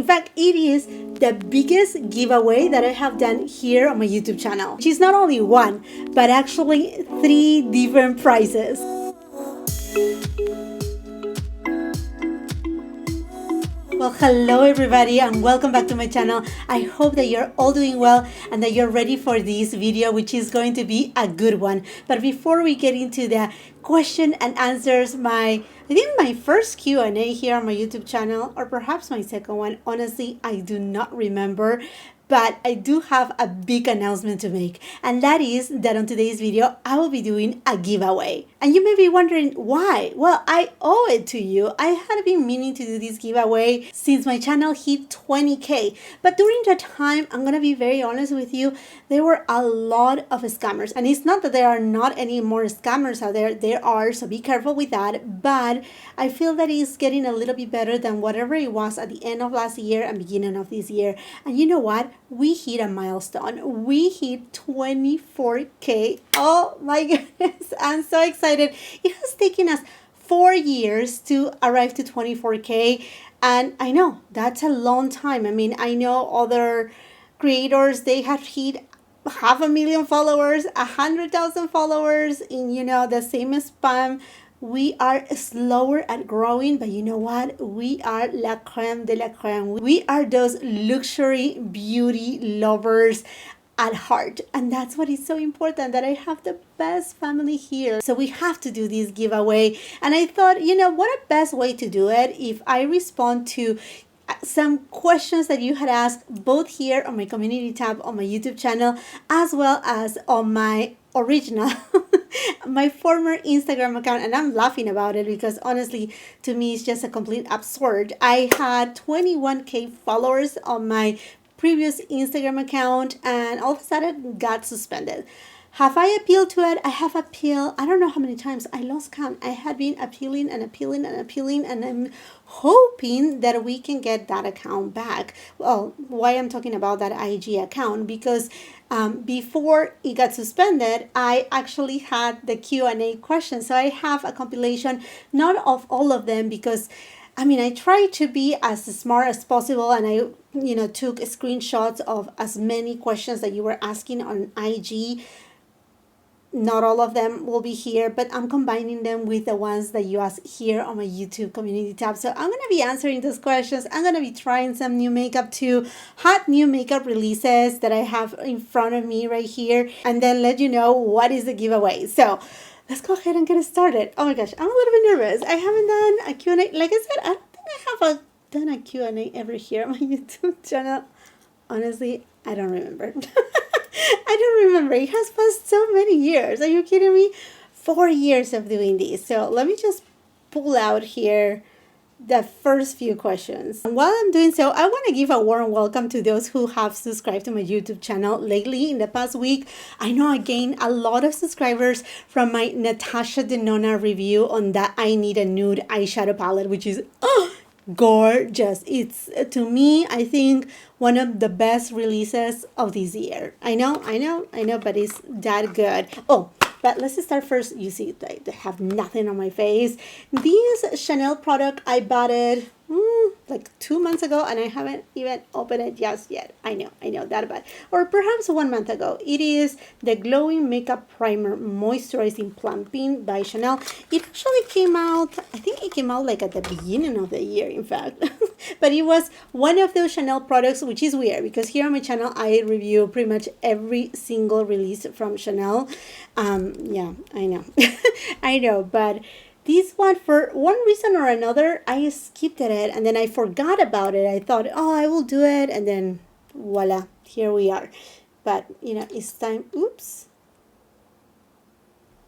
In fact, it is the biggest giveaway that I have done here on my YouTube channel, which is not only one, but actually 3 different prizes. Well, hello everybody and welcome back to my channel. I hope that you're all doing well and that you're ready for this video, which is going to be a good one. But before we get into the question and answers, I think my first Q&A here on my YouTube channel, or perhaps my second one, honestly, I do not remember. But I do have a big announcement to make, and that is that on today's video, I will be doing a giveaway. And you may be wondering why? Well, I owe it to you. I had been meaning to do this giveaway since my channel hit 20K. But during that time, I'm gonna be very honest with you, there were a lot of scammers. And it's not that there are not any more scammers out there. There are, so be careful with that. But I feel that it's getting a little bit better than whatever it was at the end of last year and beginning of this year. And you know what? We hit a milestone. We hit 24K. Oh my goodness, I'm so excited. It has taken us 4 years to arrive to 24K. And I know that's a long time. I mean, I know other creators, they have hit 500,000 followers, 100,000 followers in, the same span. We are slower at growing, but you know what? We are la creme de la creme. We are those luxury beauty lovers at heart. And that's what is so important, that I have the best family here. So we have to do this giveaway. And I thought, what a best way to do it if I respond to some questions that you had asked both here on my community tab on my YouTube channel, as well as on my original my former Instagram account. And I'm laughing about it because honestly, to me, it's just a complete absurd. I had 21K followers on my previous Instagram account and all of a sudden got suspended. Have I appealed to it? I have appealed. I don't know how many times. I lost count. I had been appealing and appealing and appealing, and I'm hoping that we can get that account back. Well, why I'm talking about that IG account, because before it got suspended, I actually had the Q&A questions. So I have a compilation, not of all of them, because I tried to be as smart as possible, and I, took screenshots of as many questions that you were asking on IG. Not all of them will be here, but I'm combining them with the ones that you ask here on my YouTube community tab. So I'm going to be answering those questions. I'm going to be trying some new makeup too, hot new makeup releases that I have in front of me right here, and then let you know what is the giveaway. So let's go ahead and get it started. Oh my gosh, I'm a little bit nervous. I haven't done a Q&A. Like I said, I don't think I have done a Q&A ever here on my YouTube channel. Honestly, I don't remember. I don't remember. It has passed so many years. Are you kidding me? 4 years of doing this. So let me just pull out here the first few questions. And while I'm doing so, I want to give a warm welcome to those who have subscribed to my YouTube channel lately in the past week. I know I gained a lot of subscribers from my Natasha Denona review on that I Need a Nude eyeshadow palette, which is gorgeous. It's, to me, I think one of the best releases of this year. I know, but it's that good. Oh, but let's start first. You see, I have nothing on my face. This Chanel product, I bought it like 2 months ago, and I haven't even opened it just yet. I know that bad. Or perhaps 1 month ago. It is the Glowing Makeup Primer Moisturizing Plumping by Chanel. It actually came out, I think it came out like at the beginning of the year, in fact. But it was one of those Chanel products, which is weird because here on my channel, I review pretty much every single release from Chanel. Yeah, I know. I know, but this one, for one reason or another, I skipped it and then I forgot about it. I thought, oh, I will do it. And then voila, here we are. But, it's time. Oops.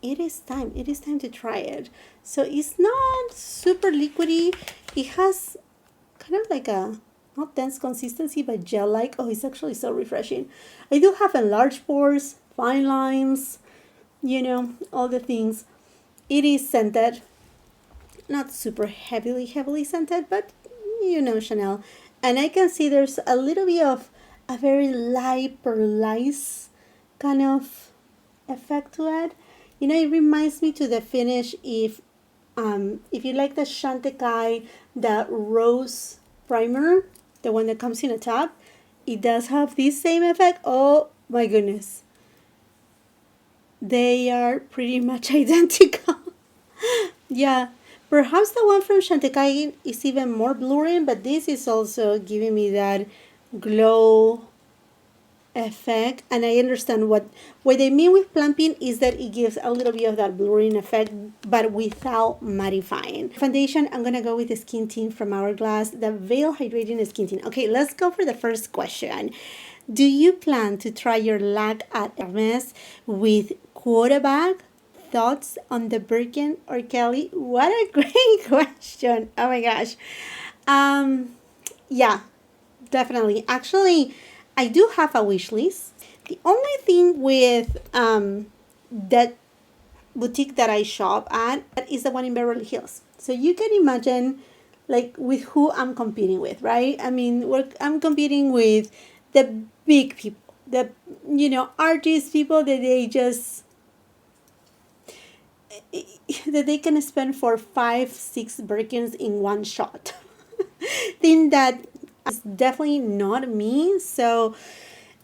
It is time. It is time to try it. So it's not super liquidy. It has kind of like a, not dense consistency, but gel-like. Oh, it's actually so refreshing. I do have enlarged pores, fine lines, all the things. It is scented, not super heavily scented, but Chanel. And I can see there's a little bit of a very light perlice kind of effect to it. It reminds me to the finish if you like the Chantecaille, the rose primer, the one that comes in a tub, it does have this same effect. Oh my goodness. They are pretty much identical. Yeah. Perhaps the one from Chantecaille is even more blurry, but this is also giving me that glow effect. And I understand what they mean with plumping is that it gives a little bit of that blurring effect, but without mattifying. Foundation, I'm gonna go with the Skin Tint from Hourglass, the Veil Hydrating Skin Tint. Okay, let's go for the first question. Do you plan to try your luck at Hermes with quota bag? Thoughts on the Birkin or Kelly? What a great question. Oh my gosh. Yeah, definitely. Actually, I do have a wish list. The only thing with that boutique that I shop at is the one in Beverly Hills. So you can imagine like with who I'm competing with, right? I mean, I'm competing with the big people, the artists, people that they just that they can spend for 5-6 Birkins in one shot. Think that is definitely not me. So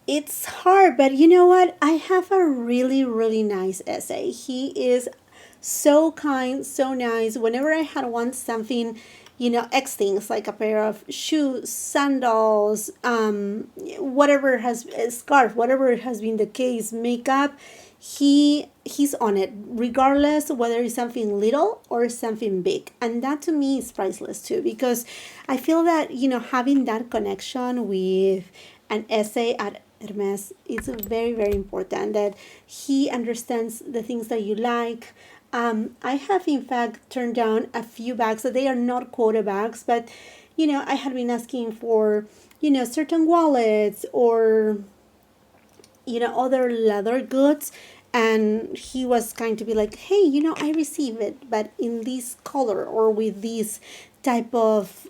it's hard, but you know what? I have a really, really nice essay. He is so kind, so nice. Whenever I had want something, X things like a pair of shoes, sandals, whatever has a scarf, whatever has been the case, makeup, he's on it, regardless whether it's something little or something big. And that to me is priceless too, because I feel that having that connection with an essay at Hermes is very, very important, that he understands the things that you like. I have in fact turned down a few bags that they are not quota bags, but I had been asking for certain wallets or other leather goods, and he was kind to be like, hey, I receive it, but in this color or with this type of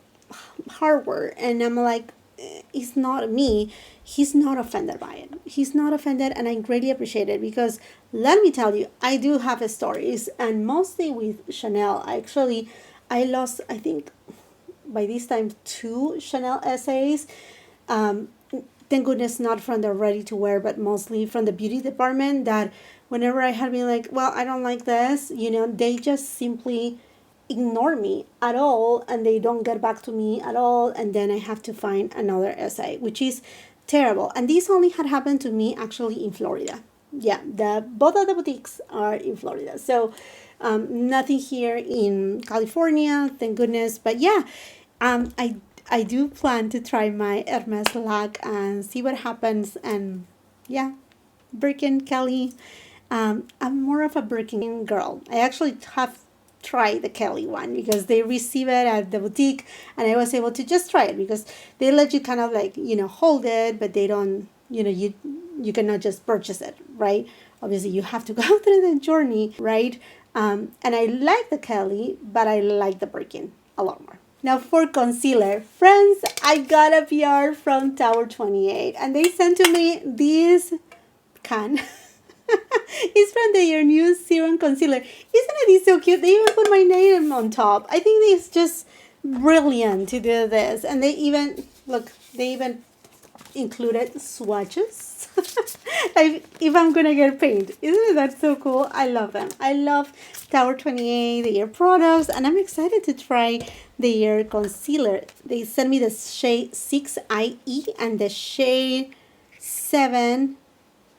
hardware. And I'm like, it's not me. He's not offended by it. He's not offended, and I greatly appreciate it, because let me tell you, I do have stories, and mostly with Chanel. I lost, I think by this time, 2 Chanel essays. Thank goodness not from the ready to wear, but mostly from the beauty department, that whenever I had been like, well, I don't like this, they just simply ignore me at all, and they don't get back to me at all, and then I have to find another essay, which is terrible. And this only had happened to me actually in Florida. Yeah, both of the boutiques are in Florida, so nothing here in California, thank goodness. But yeah, I do plan to try my Hermes luck and see what happens. And yeah, Birkin, Kelly. I'm more of a Birkin girl. I actually have tried the Kelly one because they receive it at the boutique, and I was able to just try it because they let you kind of like, hold it, but they don't, you cannot just purchase it, right? Obviously, you have to go through the journey, right? And I like the Kelly, but I like the Birkin a lot more. Now for concealer, friends, I got a PR from Tower 28, and they sent to me this can. It's from their new serum concealer. Isn't it so cute? They even put my name on top. I think it's just brilliant to do this. And they even included swatches. Like if I'm gonna get paint. Isn't that so cool? I love them. I love Tower 28, their products, and I'm excited to try their concealer. They sent me the shade 6IE and the shade 7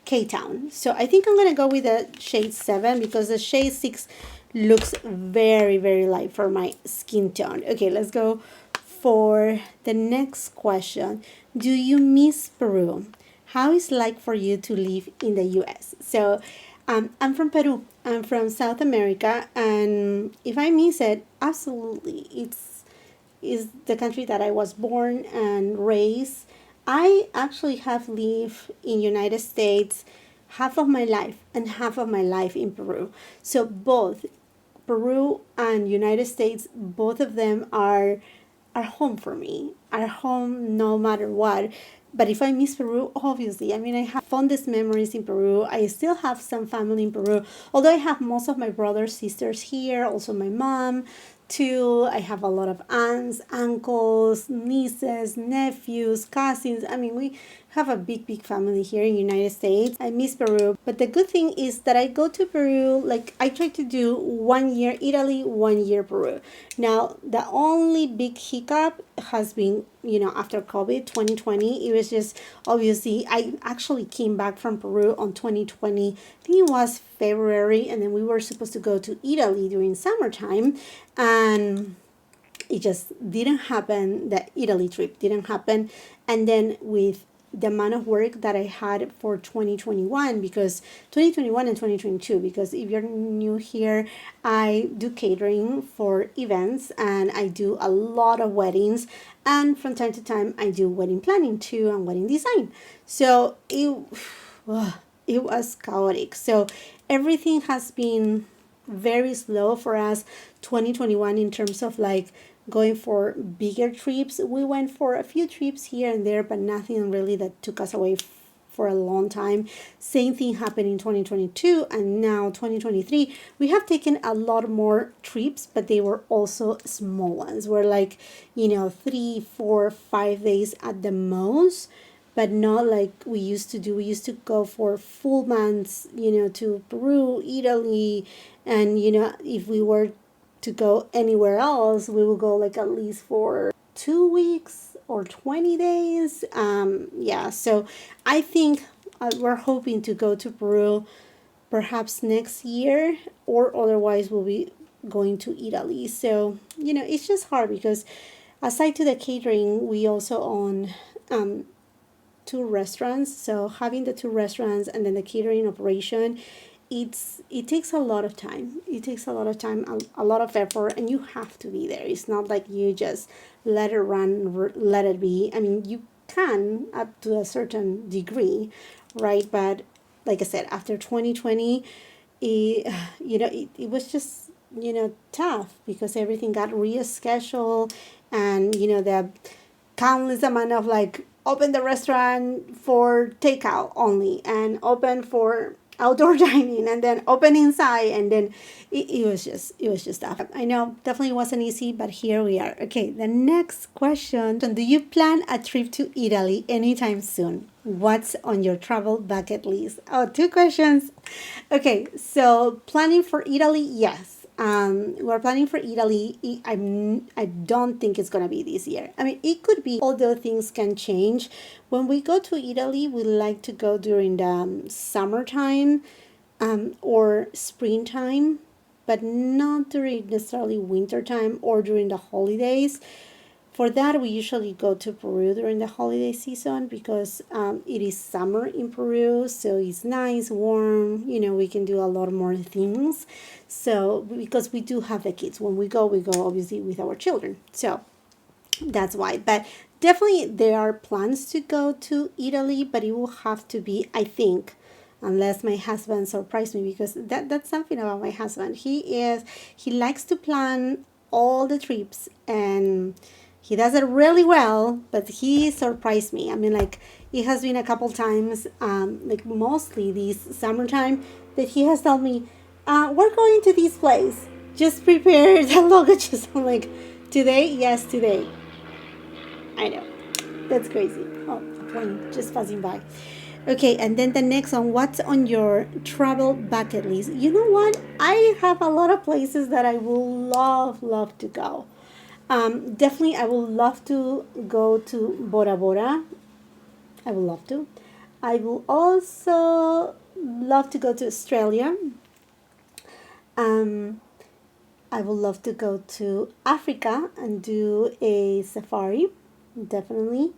K-Town. So I think I'm gonna go with the shade 7 because the shade 6 looks very, very light for my skin tone. Okay, let's go for the next question. Do you miss Peru? How is it like for you to live in the US? So I'm from Peru. I'm from South America, and if I miss it, absolutely. It's the country that I was born and raised. I actually have lived in United States half of my life and half of my life in Peru. So both Peru and United States, both of them are home for me, are home no matter what. But if I miss Peru, obviously, I mean, I have fondest memories in Peru. I still have some family in Peru, although I have most of my brothers, sisters here, also my mom. too. I have a lot of aunts, uncles, nieces, nephews, cousins. I mean, we have a big family here in the United States. I miss Peru, but the good thing is that I go to Peru, like I try to do 1 year Italy, 1 year Peru. Now, the only big hiccup has been, after COVID 2020, it was just obviously I actually came back from Peru on 2020. I think it was February, and then we were supposed to go to Italy during summertime, and it just didn't happen. The Italy trip didn't happen. And then with the amount of work that I had for 2021, because 2021 and 2022, because if you're new here, I do catering for events and I do a lot of weddings, and from time to time I do wedding planning too and wedding design. So it was chaotic. So everything has been very slow for us 2021 in terms of like going for bigger trips. We went for a few trips here and there, but nothing really that took us away for a long time. Same thing happened in 2022, and now 2023 we have taken a lot more trips, but they were also small ones. We're like 3, 4, 5 days at the most, but not like we used to do. We used to go for full months, to Peru, Italy, and if we were to go anywhere else, we will go like at least for 2 weeks or 20 days. So I think we're hoping to go to Peru perhaps next year, or otherwise we'll be going to Italy. So, it's just hard because aside to the catering, we also own 2 restaurants. So having the 2 restaurants and then the catering operation, it takes a lot of time. It takes a lot of time, a lot of effort, and you have to be there. It's not like you just let it run, let it be. I mean, you can up to a certain degree, right? But like I said, after 2020, it was just tough because everything got rescheduled, and the countless amount of like open the restaurant for takeout only and open for outdoor dining and then open inside, and then it was just tough. I know definitely wasn't easy, but here we are. Okay, the next question: do you plan a trip to Italy anytime soon? What's on your travel bucket list? Oh, 2 questions. Okay, so planning for Italy, yes. We're planning for Italy. I don't think it's gonna be this year. I mean, it could be, although things can change. When we go to Italy, we like to go during the summertime, or springtime, but not during necessarily wintertime or during the holidays. For that, we usually go to Peru during the holiday season because it is summer in Peru, so it's nice, warm. We can do a lot more things. So because we do have the kids, when we go obviously with our children. So that's why. But definitely there are plans to go to Italy, but it will have to be, I think, unless my husband surprised me, because that's something about my husband. He likes to plan all the trips, and he does it really well, but he surprised me. I mean, like, it has been a couple times, like mostly this summertime, that he has told me, we're going to this place. Just prepare the luggages. I'm like, today? Yes, today. I know. That's crazy. Oh, a plane just passing by. Okay, and then the next one, what's on your travel bucket list? You know what? I have a lot of places that I will love to go. Definitely, I would love to go to Bora Bora. I would love to. I will also love to go to Australia. I would love to go to Africa and do a safari. Definitely.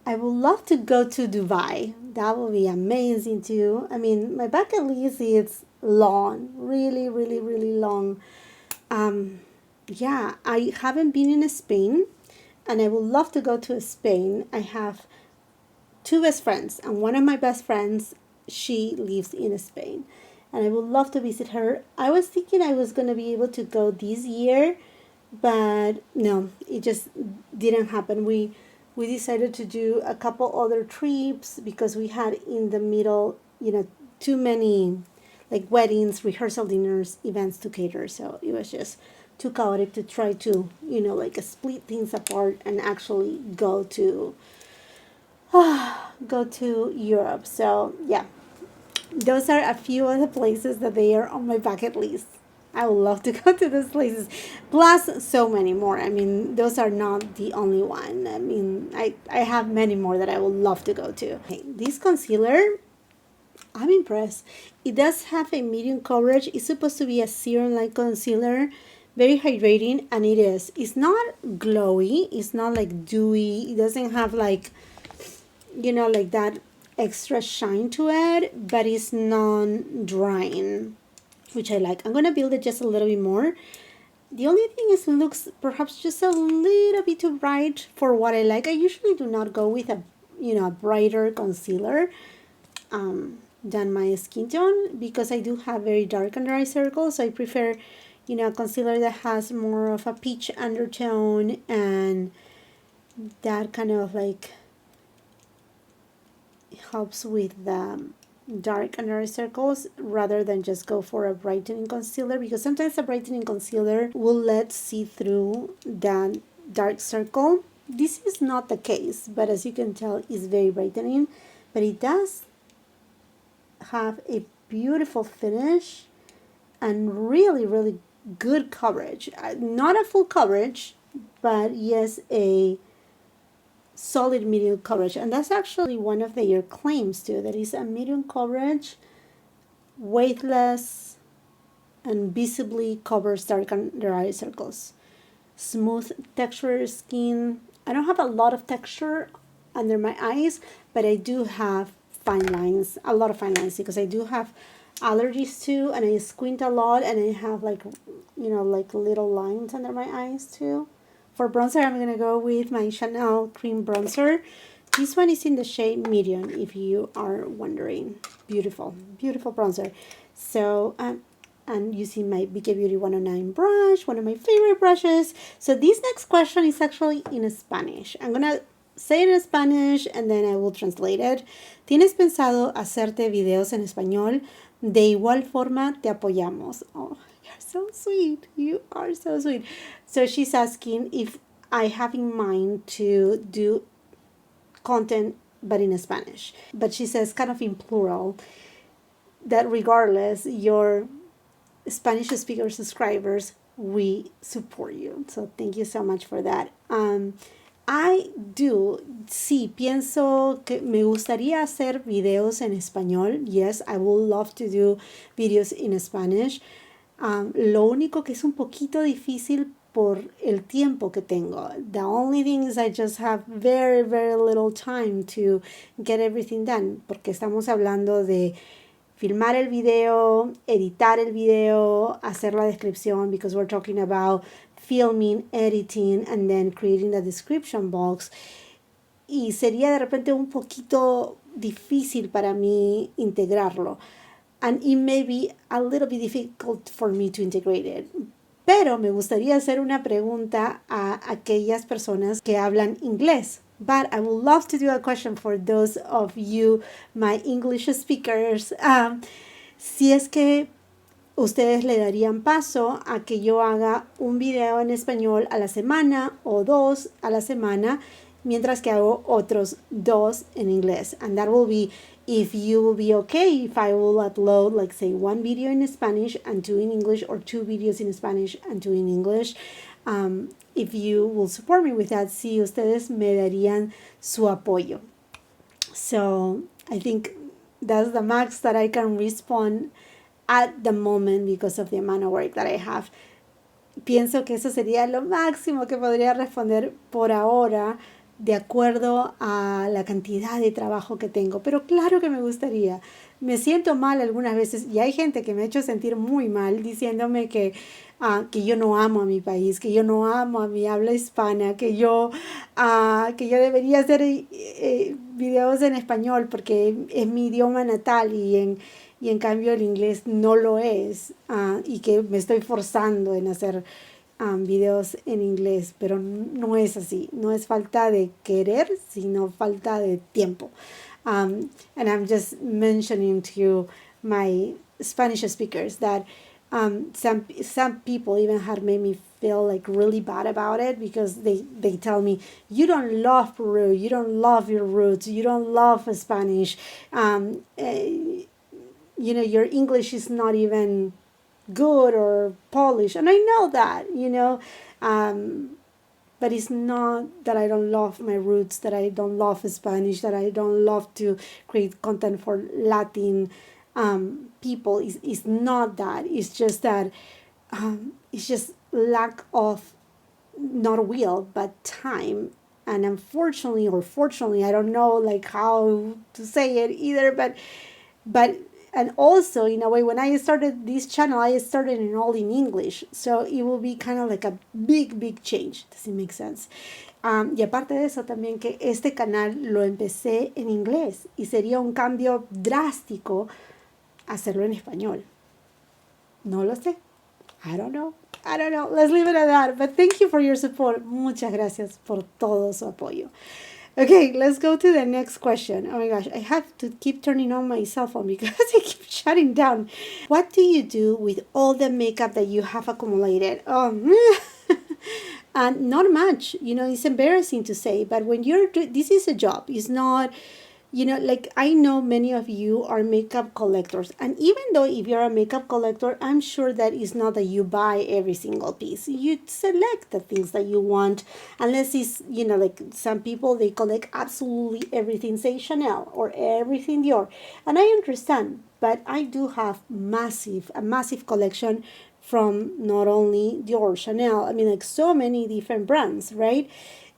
I would love to go to Dubai. That would be amazing too. I mean, my bucket list is long, really, really, really long. Yeah, I haven't been in Spain, and I would love to go to Spain. I have 2 best friends, and one of my best friends, she lives in Spain, and I would love to visit her. I was thinking I was going to be able to go this year, but no, it just didn't happen. We decided to do a couple other trips because we had in the middle, too many like weddings, rehearsal dinners, events to cater. So it was just too chaotic to try to, you know, like split things apart and actually go to Europe. So yeah, those are a few of the places that they are on my bucket list. I would love to go to those places. Plus so many more. I mean, those are not the only one. I mean, I have many more that I would love to go to. Okay, this concealer, I'm impressed. It does have a medium coverage. It's supposed to be a serum-like concealer, very hydrating, and it is. It's not glowy. It's not like dewy. It doesn't have like, you know, like that extra shine to it, but it's non-drying, which I like. I'm gonna build it just a little bit more. The only thing is it looks perhaps just a little bit too bright for what I like. I usually do not go with a, you know, a brighter concealer than my skin tone, because I do have very dark under eye circles. So I prefer, you know, a concealer that has more of a peach undertone and that kind of like helps with the dark under eye circles, rather than just go for a brightening concealer, because sometimes a brightening concealer will let see through that dark circle. This is not the case, but as you can tell, it's very brightening, but it does have a beautiful finish and really good coverage. Not a full coverage, but yes, a solid medium coverage. And that's actually one of their claims too, that is a medium coverage, weightless, and visibly covers dark under eye circles. Smooth texture skin. I don't have a lot of texture under my eyes, but I do have fine lines, a lot of fine lines, because I do have allergies too, and I squint a lot, and I have like, you know, like little lines under my eyes too. For bronzer, I'm going to go with my Chanel cream bronzer. This one is in the shade medium, if you are wondering. Beautiful, beautiful bronzer. So, and using my BK Beauty 109 brush, one of my favorite brushes. So this next question is actually in Spanish. I'm going to say it in Spanish and then I will translate it. ¿Tienes pensado hacerte videos en español? De igual forma, te apoyamos. Oh, you're so sweet. You are so sweet. So she's asking if I have in mind to do content, but in Spanish. But she says kind of in plural, that regardless, your Spanish speaker subscribers, we support you. So thank you so much for that. I do, sí, pienso que me gustaría hacer videos en español. Yes, I would love to do videos in Spanish. Lo único que es un poquito difícil por el tiempo que tengo. The only thing is I just have very little time to get everything done, porque estamos hablando de filmar el video, editar el video, hacer la descripción, because we're talking about filming, editing, and then creating the description box. Y sería de repente un poquito difícil para mí integrarlo. And it may be a little bit difficult for me to integrate it. Pero me gustaría hacer una pregunta a aquellas personas que hablan inglés. But I would love to do a question for those of you, my English speakers. Si es que ustedes le darían paso a que yo haga un video en español a la semana o 2 a la semana, mientras que hago otros 2 en inglés. And that will be if you will be okay if I will upload, like, say, 1 video in Spanish and 2 in English, or 2 videos in Spanish and 2 in English. If you will support me with that, si ustedes me darían su apoyo. So I think that's the max that I can respond at the moment because of the amount of work that I have. Pienso que eso sería lo máximo que podría responder por ahora, de acuerdo a la cantidad de trabajo que tengo. Pero claro que me gustaría. Me siento mal algunas veces, y hay gente que me ha hecho sentir muy mal diciéndome que yo no amo a mi país, que yo no amo a mi habla hispana, que yo debería hacer videos en español porque es mi idioma natal, y en cambio el inglés no lo es, y que me estoy forzando en hacer videos en inglés, pero no es así. No es falta de querer, sino falta de tiempo. And I'm just mentioning to my Spanish speakers that some people even had made me feel like really bad about it because they tell me, you don't love Peru, you don't love your roots, you don't love Spanish, your English is not even good or polished. And I know that, but it's not that I don't love my roots, that I don't love Spanish, that I don't love to create content for Latin people. It's not that. It's just that it's just lack of not will but time. And unfortunately or fortunately, I don't know like how to say it either, but and also in a way, when I started this channel, I started it all in English, so it will be kind of like a big change. Does it make sense? Y aparte de eso también, que este canal lo empecé en inglés y sería un cambio drástico hacerlo en español. No lo sé. I don't know. Let's leave it at that. But thank you for your support. Muchas gracias por todo su apoyo. Okay, let's go to the next question. Oh my gosh, I have to keep turning on my cell phone because it keeps shutting down. What do you do with all the makeup that you have accumulated? Not much. It's embarrassing to say, but when you're doing, this is a job. It's not, like I know many of you are makeup collectors. And even though if you're a makeup collector, I'm sure that it's not that you buy every single piece. You select the things that you want, unless it's, like some people, they collect absolutely everything, say Chanel or everything Dior. And I understand, but I do have a massive collection from not only Dior, Chanel, I mean like so many different brands, right?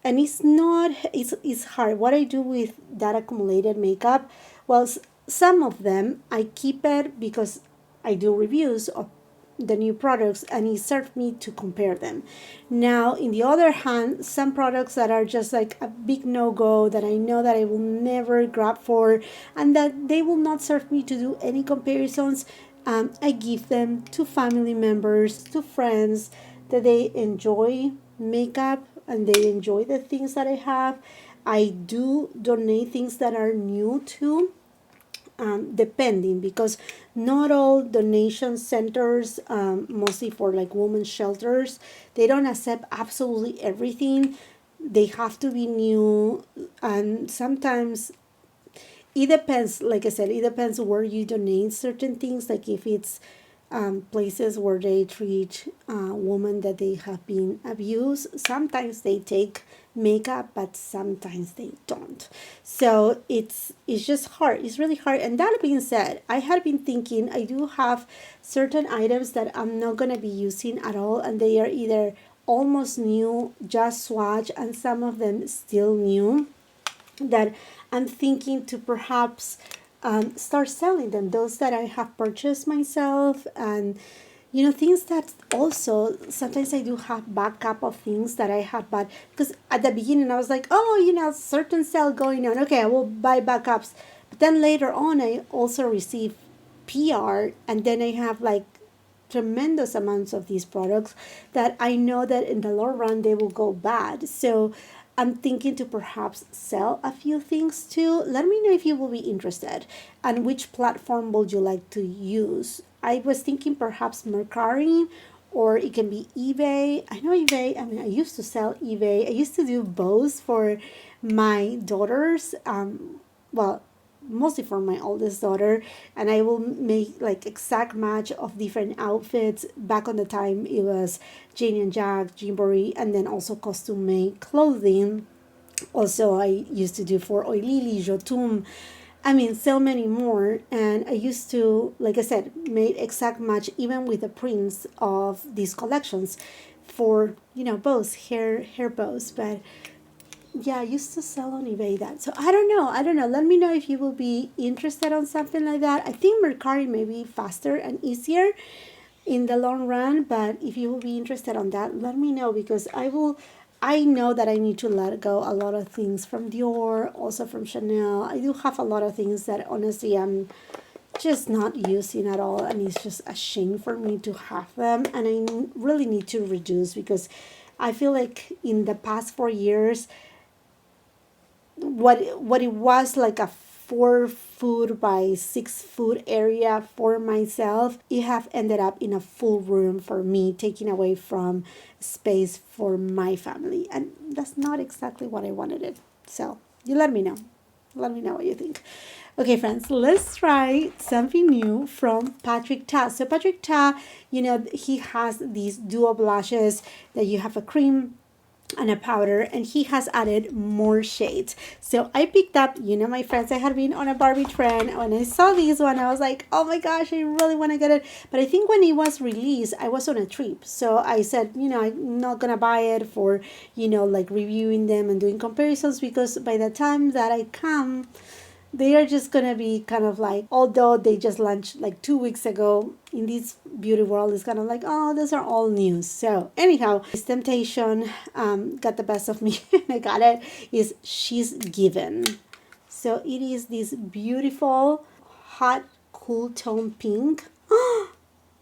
And it's hard. What I do with that accumulated makeup, well, some of them I keep it because I do reviews of the new products and it served me to compare them. Now, in the other hand, some products that are just like a big no-go that I know that I will never grab for and that they will not serve me to do any comparisons, I give them to family members, to friends that they enjoy makeup and they enjoy the things that I have. I do donate things that are new to, depending, because not all donation centers, mostly for like women's shelters, they don't accept absolutely everything. They have to be new, and sometimes it depends. Like I said, it depends where you donate certain things. Like if it's places where they treat women that they have been abused, sometimes they take makeup, but sometimes they don't. So it's just hard. It's really hard. And that being said, I had been thinking I do have certain items that I'm not gonna be using at all, and they are either almost new, just swatch, and some of them still new, that I'm thinking to perhaps start selling them, those that I have purchased myself. And things that also sometimes I do have backup of things that I have bought, because at the beginning I was like, oh, certain sale going on, okay, I will buy backups. But then later on I also receive PR, and then I have like tremendous amounts of these products that I know that in the long run they will go bad. So I'm thinking to perhaps sell a few things too. Let me know if you will be interested, and which platform would you like to use. I was thinking perhaps Mercari, or it can be eBay. I know eBay, I mean, I used to sell eBay. I used to do both for my daughters. Well, mostly for my oldest daughter, and I will make like exact match of different outfits. Back on the time it was Jane and Jack, Gymboree, and then also custom made clothing. Also I used to do for Oilili, Jotun, I mean so many more. And I used to, like I said, make exact match even with the prints of these collections for bows, hair bows. But yeah, I used to sell on eBay that. So I don't know. Let me know if you will be interested on something like that. I think Mercari may be faster and easier in the long run, but if you will be interested on that, let me know, because I know that I need to let go a lot of things from Dior, also from Chanel. I do have a lot of things that honestly I'm just not using at all, and it's just a shame for me to have them, and I really need to reduce, because I feel like in the past 4 years, what it was like a 4 foot by 6 foot area for myself, it have ended up in a full room for me, taking away from space for my family. And that's not exactly what I wanted it. So you let me know. Let me know what you think. Okay, friends, let's try something new from Patrick Ta. So Patrick Ta, you know, he has these dual blushes that you have a cream and a powder, and he has added more shades. So I picked up, you know, my friends, I had been on a Barbie trend. When I saw this one, I was like, oh my gosh, I really want to get it. But I think when it was released, I was on a trip. So I said, you know, I'm not going to buy it for, you know, like reviewing them and doing comparisons, because by the time that I come, they are just gonna be kind of like, although they just launched like 2 weeks ago, in this beauty world is kind of like, oh, those are all news. So anyhow, this temptation got the best of me. I got it. Is She's Given. So it is this beautiful hot cool tone pink.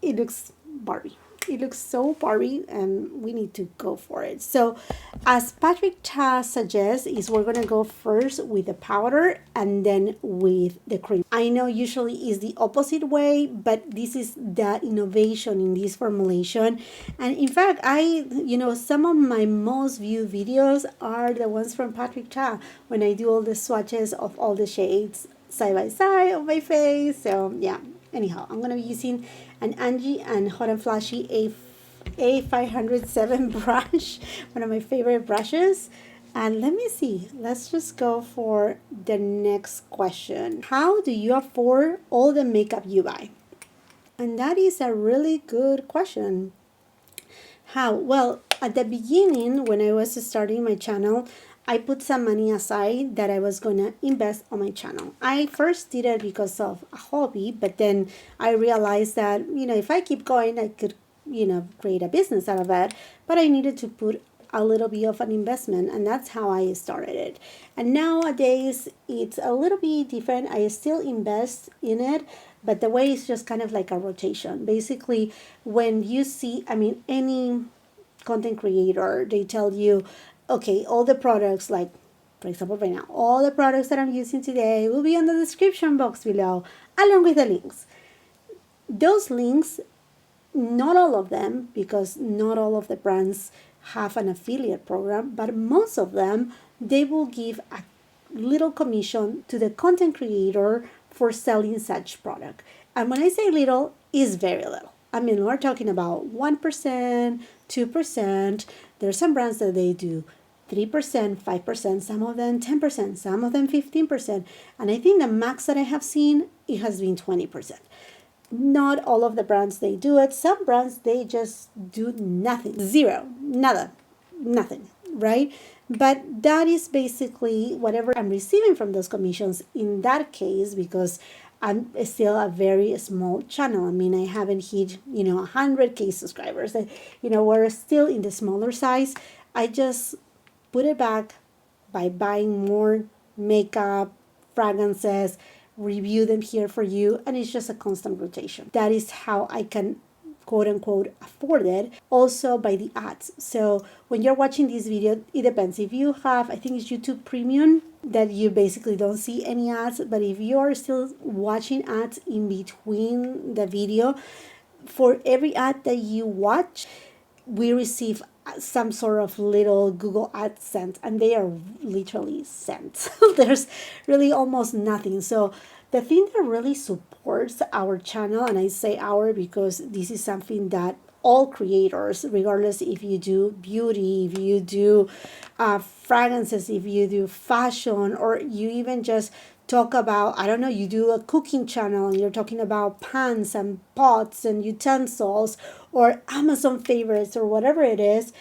It looks Barbie. It looks so Barbie, and we need to go for it. So as Patrick Ta suggests, is we're going to go first with the powder and then with the cream. I know usually is the opposite way, but this is the innovation in this formulation. And in fact, you know, some of my most viewed videos are the ones from Patrick Ta, when I do all the swatches of all the shades side by side of my face. So yeah, anyhow, I'm going to be using an Angie and Hot and Flashy A507 brush, one of my favorite brushes. And let me see, let's just go for the next question. How do you afford all the makeup you buy? And that is a really good question. How? Well, at the beginning, when I was starting my channel, I put some money aside that I was going to invest on my channel. I first did it because of a hobby, but then I realized that, you know, if I keep going, I could, you know, create a business out of it, but I needed to put a little bit of an investment, and that's how I started it. And nowadays, it's a little bit different. I still invest in it, but the way is just kind of like a rotation. Basically, when you see, I mean, any content creator, they tell you, okay, all the products, like for example right now, all the products that I'm using today will be in the description box below, along with the links. Those links, not all of them, because not all of the brands have an affiliate program, but most of them, they will give a little commission to the content creator for selling such product. And when I say little, is very little. I mean, we're talking about 1%, 2%. There's some brands that they do 3%, 5%, some of them 10%, some of them 15%. And I think the max that I have seen, it has been 20%. Not all of the brands, they do it. Some brands, they just do nothing. Zero. Nada. Nothing. Right? But that is basically whatever I'm receiving from those commissions in that case, because I'm still a very small channel. I mean, I haven't hit, you know, 100K subscribers. You know, we're still in the smaller size. I just put it back by buying more makeup, fragrances, review them here for you, and it's just a constant rotation. That is how I can quote unquote afford it, also by the ads. So when you're watching this video, it depends. If you have, I think it's YouTube Premium, that you basically don't see any ads, but if you are still watching ads in between the video, for every ad that you watch, we receive some sort of little Google AdSense, and they are literally cents. There's really almost nothing. So the thing that really supports our channel, and I say our because this is something that all creators, regardless if you do beauty, if you do fragrances, if you do fashion, or you even just talk about, I don't know, you do a cooking channel and you're talking about pans and pots and utensils, or Amazon favorites, or whatever it is,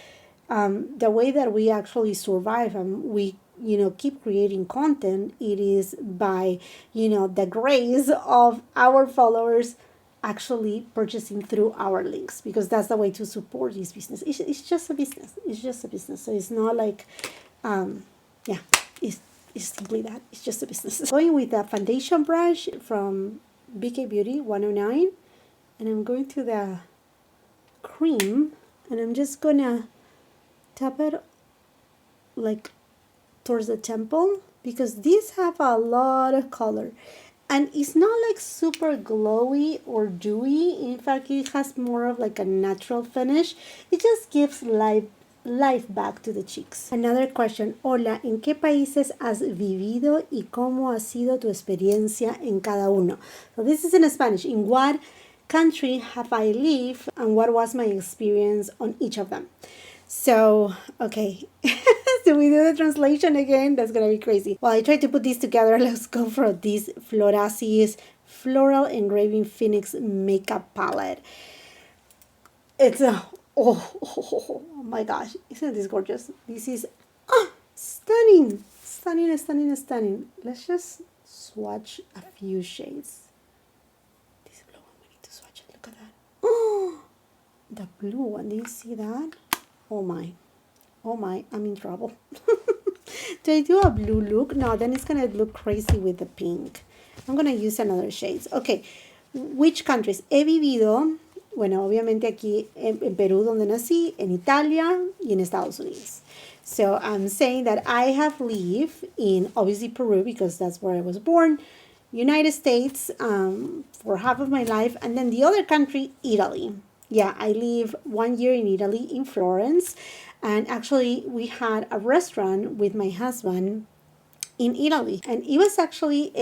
the way that we actually survive and we, you know, keep creating content, it is by, you know, the grace of our followers actually purchasing through our links, because that's the way to support this business. It's just a business. It's just a business. So it's not like, yeah, it's simply that. It's just a business. Going with the foundation brush from BK Beauty 109, and I'm going to the cream, and I'm just gonna tap it like towards the temple, because these have a lot of color. And it's not like super glowy or dewy. In fact, it has more of like a natural finish. It just gives life back to the cheeks. Another question. Hola, ¿en qué países has vivido y cómo ha sido tu experiencia en cada uno? So this is in Spanish. In what country have I lived and what was my experience on each of them? So, okay. So we do the translation again. That's going to be crazy. Well, I tried to put these together. Let's go for this FLORASIS Floral Engraving Phoenix Makeup Palette. It's a, oh my gosh. Isn't this gorgeous? This is stunning. Stunning, stunning, stunning. Let's just swatch a few shades. This blue one, we need to swatch it. Look at that. Oh, the blue one. Do you see that? Oh my, I'm in trouble. Do I do a blue look? No, then it's going to look crazy with the pink. I'm going to use another shades. Okay, which countries? He vivido, bueno, obviamente aquí en Perú, donde nací, en Italia y en Estados Unidos. So I'm saying that I have lived in, obviously, Peru, because that's where I was born, United States for half of my life, and then the other country, Italy. Yeah, I lived 1 year in Italy, in Florence. And actually, we had a restaurant with my husband in Italy. And it was actually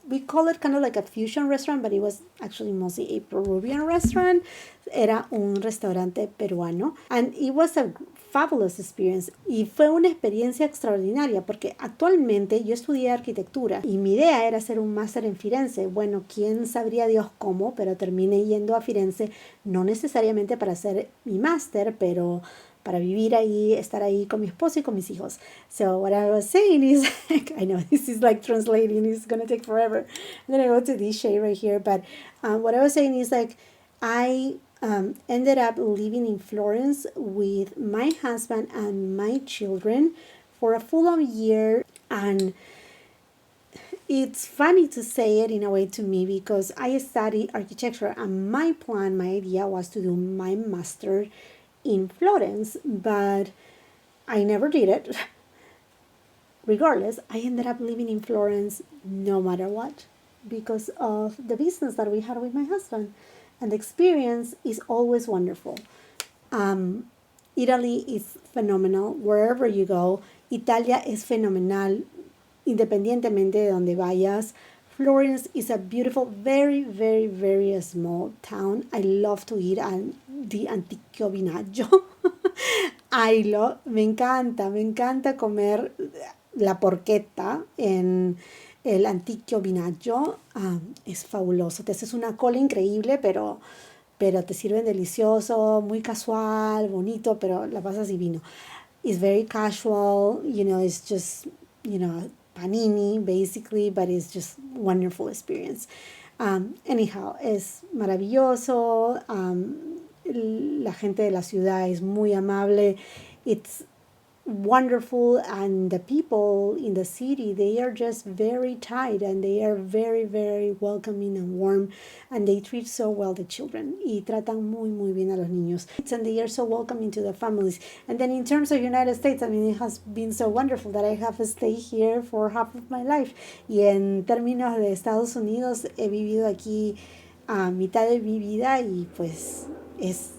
we call it kind of like a fusion restaurant, but it was actually mostly a Peruvian restaurant. Era un restaurante peruano. And it was a fabulous experience. Y fue una experiencia extraordinaria porque actualmente yo estudié arquitectura y mi idea era hacer un máster en Firenze. Bueno, quién sabría Dios cómo, pero terminé yendo a Firenze, no necesariamente para hacer mi máster, pero para vivir ahí, estar ahí con mi esposo y con mis hijos. So what I was saying is, I know this is like translating, it's going to take forever. I'm going to go to this shade right here, but what I was saying is like, I ended up living in Florence with my husband and my children for a full year. And it's funny to say it in a way to me because I studied architecture and my plan, my idea was to do my master in Florence, but I never did it. Regardless, I ended up living in Florence no matter what because of the business that we had with my husband. And the experience is always wonderful. Italy is phenomenal wherever you go. Italia es fenomenal independientemente de donde vayas. Florence is a beautiful, very, very, very small town. I love to eat the antico vinaggio. Me encanta comer la porchetta en el antico vinaggio. Es fabuloso. Te haces una cola increíble, pero te sirven delicioso, muy casual, bonito, pero la pasas divino. It's very casual, it's just, panini basically, but it's just wonderful experience. Anyhow, es maravilloso. La gente de la ciudad es muy amable. It's wonderful, and the people in the city, they are just very tight and they are very, very welcoming and warm, and they treat so well the children. Y tratan muy bien a los niños, and they are so welcoming to the families. And then in terms of United States, I mean, it has been so wonderful that I have stayed here for half of my life. Y en términos de Estados Unidos, he vivido aquí a mitad de mi vida y pues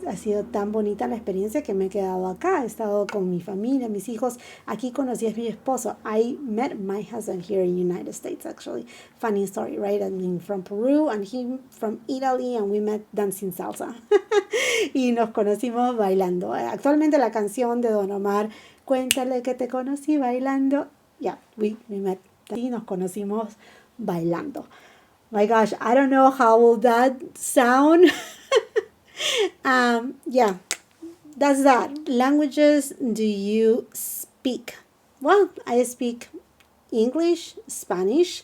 ha sido tan bonita la experiencia que me he quedado acá. He estado con mi familia, mis hijos. Aquí conocí a mi esposo. I met my husband here in the United States, actually. Funny story, right? I mean, from Peru and him from Italy, and we met dancing salsa. Y nos conocimos bailando. Actualmente la canción de Don Omar, Cuéntale que te conocí bailando. Yeah, we met y nos conocimos bailando. My gosh, I don't know how will that sound. Yeah, that's that. Languages do you speak? Well, I speak English, Spanish,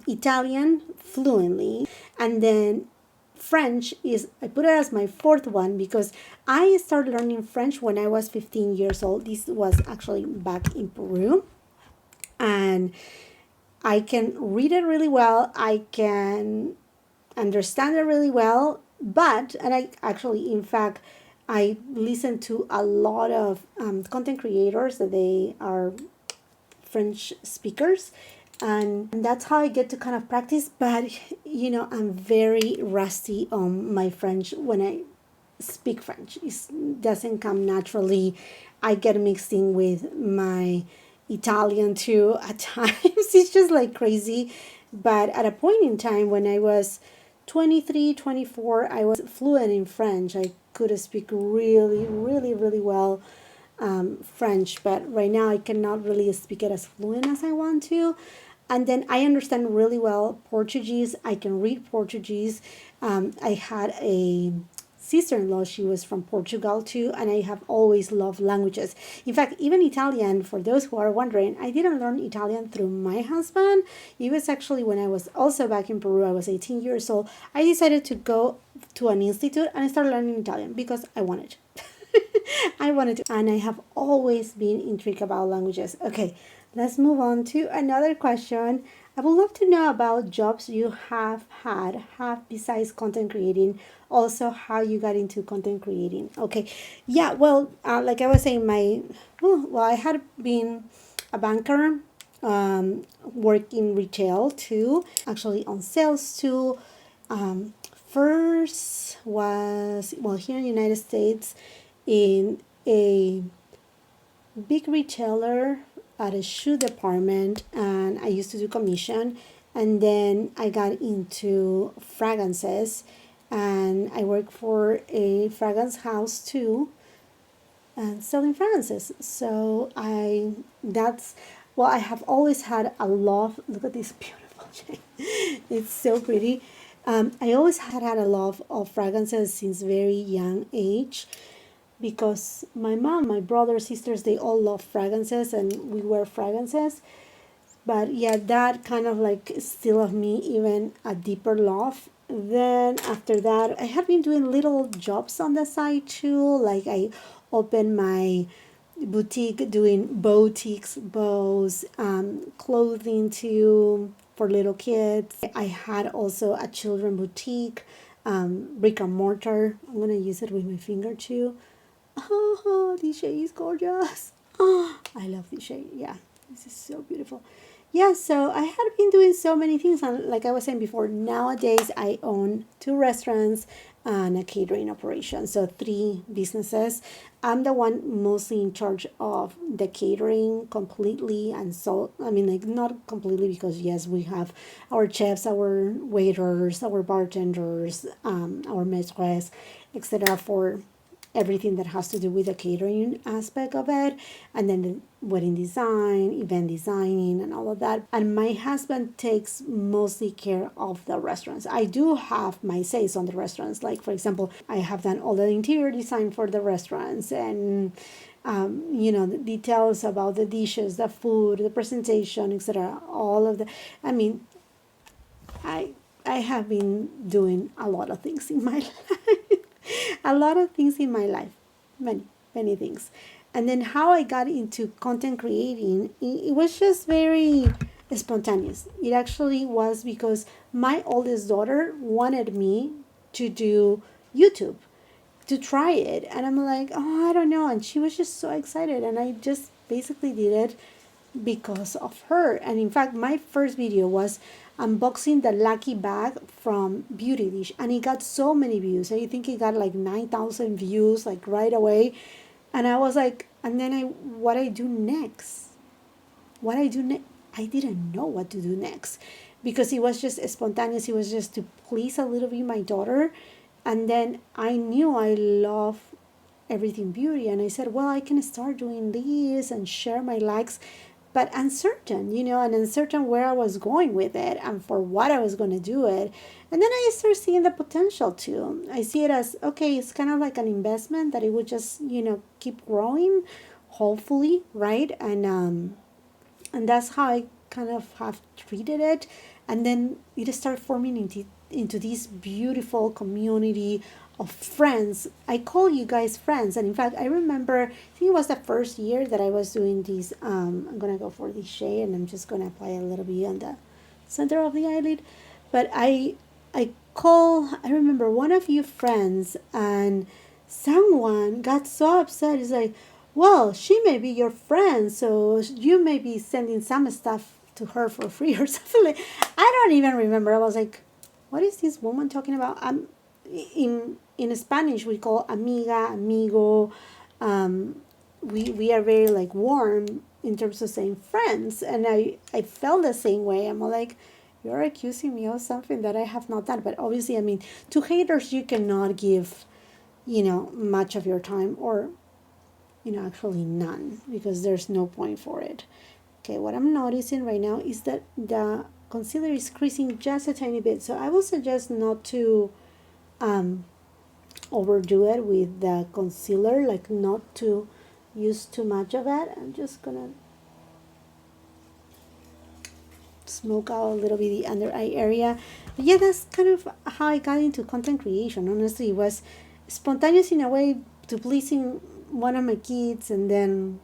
Italian fluently, and then French I put it as my fourth one because I started learning French when I was 15 years old. This was actually back in Peru, and I can read it really well. I can understand it really well. And I actually, in fact, I listen to a lot of content creators that they are French speakers, and that's how I get to kind of practice. But you know, I'm very rusty on my French when I speak French. It doesn't come naturally. I get mixed in with my Italian too at times. It's just like crazy. But at a point in time when I was 23, 24, I was fluent in French. I could speak really, really, really well French, but right now I cannot really speak it as fluent as I want to. And then I understand really well Portuguese. I can read Portuguese. I had a sister-in-law, she was from Portugal too, and I have always loved languages. In fact, even Italian, for those who are wondering, I didn't learn Italian through my husband. It was actually when I was also back in Peru. I was 18 years old. I decided to go to an institute and I started learning Italian because I wanted. I wanted to, and I have always been intrigued about languages. Okay, let's move on to another question. I would love to know about jobs you have besides content creating, also how you got into content creating. Okay, yeah, well, like I was saying, I had been a banker, worked in retail too, actually on sales too. First was, well, here in the United States, in a big retailer at a shoe department, and I used to do commission, and then I got into fragrances, and I worked for a fragrance house too, and selling fragrances. So I have always had a love. Look at this beautiful chain. It's so pretty. I always had a love of fragrances since very young age, because my mom, my brothers, sisters, they all love fragrances and we wear fragrances. But yeah, that kind of like still of me even a deeper love. Then after that, I have been doing little jobs on the side too. Like I opened my boutique doing boutiques, bows, clothing too for little kids. I had also a children boutique, brick and mortar. I'm gonna use it with my finger too. Oh, this shade is gorgeous. Oh, I love this shade. Yeah, this is so beautiful. Yeah, so I had been doing so many things. And like I was saying before, nowadays I own 2 restaurants and a catering operation. So 3 businesses. I'm the one mostly in charge of the catering completely. And so, I mean, like not completely, because yes, we have our chefs, our waiters, our bartenders, our maîtresses, etc. for everything that has to do with the catering aspect of it, and then the wedding design, event designing, and all of that. And my husband takes mostly care of the restaurants. I do have my says on the restaurants. Like, for example, I have done all the interior design for the restaurants, and the details about the dishes, the food, the presentation, etc. All of the, I mean, I have been doing a lot of things in my life. A lot of things in my life, many things. And then how I got into content creating, it was just very spontaneous. It actually was because my oldest daughter wanted me to do YouTube, to try it, and I'm like, oh, I don't know, and she was just so excited, and I just basically did it because of her. And in fact, my first video was unboxing the lucky bag from Beauty Dish, and it got so many views. I think it got like 9,000 views like right away. And I was like, and then what I do next, I didn't know what to do next, because it was just spontaneous. It was just to please a little bit my daughter. And then I knew I love everything beauty, and I said, well, I can start doing this and share my likes, but uncertain, and uncertain where I was going with it and for what I was going to do it. And then I start seeing the potential too. I see it as, okay, it's kind of like an investment that it would just, keep growing, hopefully, right? And that's how I kind of have treated it. And then it started forming into this beautiful community of friends. I call you guys friends. And in fact, I remember, I think it was the first year that I was doing these. I'm going to go for this shade, and I'm just going to apply a little bit on the center of the eyelid. But I remember one of you friends, and someone got so upset. It's like, well, she may be your friend, so you may be sending some stuff to her for free or something. I don't even remember. I was like, what is this woman talking about? In Spanish we call amiga, amigo. Um, we are very like warm in terms of saying friends, and I felt the same way. I'm like, you're accusing me of something that I have not done. But obviously, I mean, to haters you cannot give, much of your time, or actually none, because there's no point for it. Okay, what I'm noticing right now is that the concealer is creasing just a tiny bit, so I will suggest not to um, overdo it with the concealer, like not to use too much of it. I'm just gonna smoke out a little bit the under eye area. But yeah, that's kind of how I got into content creation. Honestly, it was spontaneous in a way, to pleasing one of my kids, and then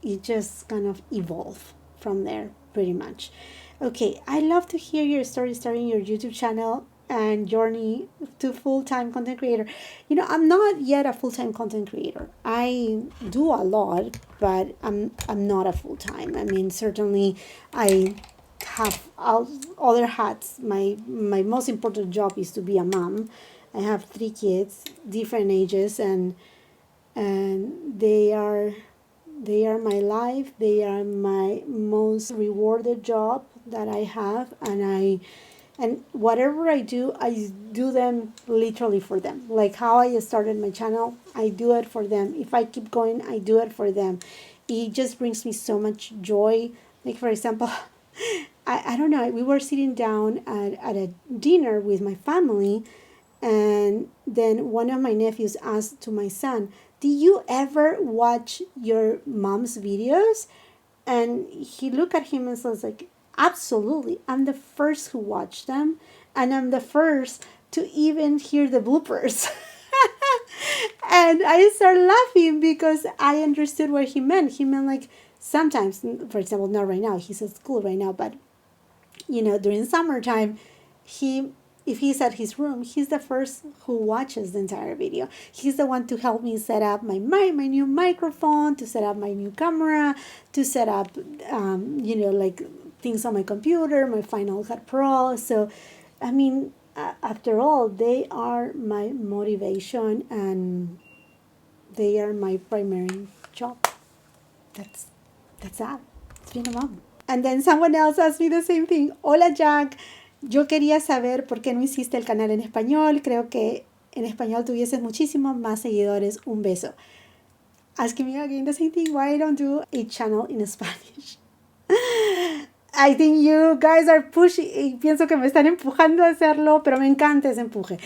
it just kind of evolved from there pretty much. Okay, I love to hear your story starting your YouTube channel and journey to full-time content creator. I'm not yet a full-time content creator. I do a lot, but I'm not a full-time. I mean, certainly I have other hats. My most important job is to be a mom. I have 3 kids, different ages, and they are my life. They are my most rewarded job that I have, and whatever I do them literally for them. Like how I started my channel, I do it for them. If I keep going, I do it for them. It just brings me so much joy. Like, for example, I don't know, we were sitting down at a dinner with my family, and then one of my nephews asked to my son, "Do you ever watch your mom's videos?" And he looked at him and says like, "Absolutely. I'm the first who watched them, and I'm the first to even hear the bloopers." And I started laughing because I understood what he meant. He meant like, sometimes, for example, not right now, he's at school right now, but during summertime, he if he's at his room, he's the first who watches the entire video. He's the one to help me set up my new microphone, to set up my new camera, to set up like things on my computer, my Final Cut Pro. So I mean, after all, they are my motivation, and they are my primary job. That's that. It's being a mom. And then someone else asked me the same thing. Hola Jack, yo quería saber por qué no hiciste el canal en español. Creo que en español tuvieses muchísimos más seguidores. Un beso. Asking me again the same thing. Why I don't do a channel in Spanish? I think you guys are pushing. Pienso que me están empujando a hacerlo, pero me encanta ese empuje.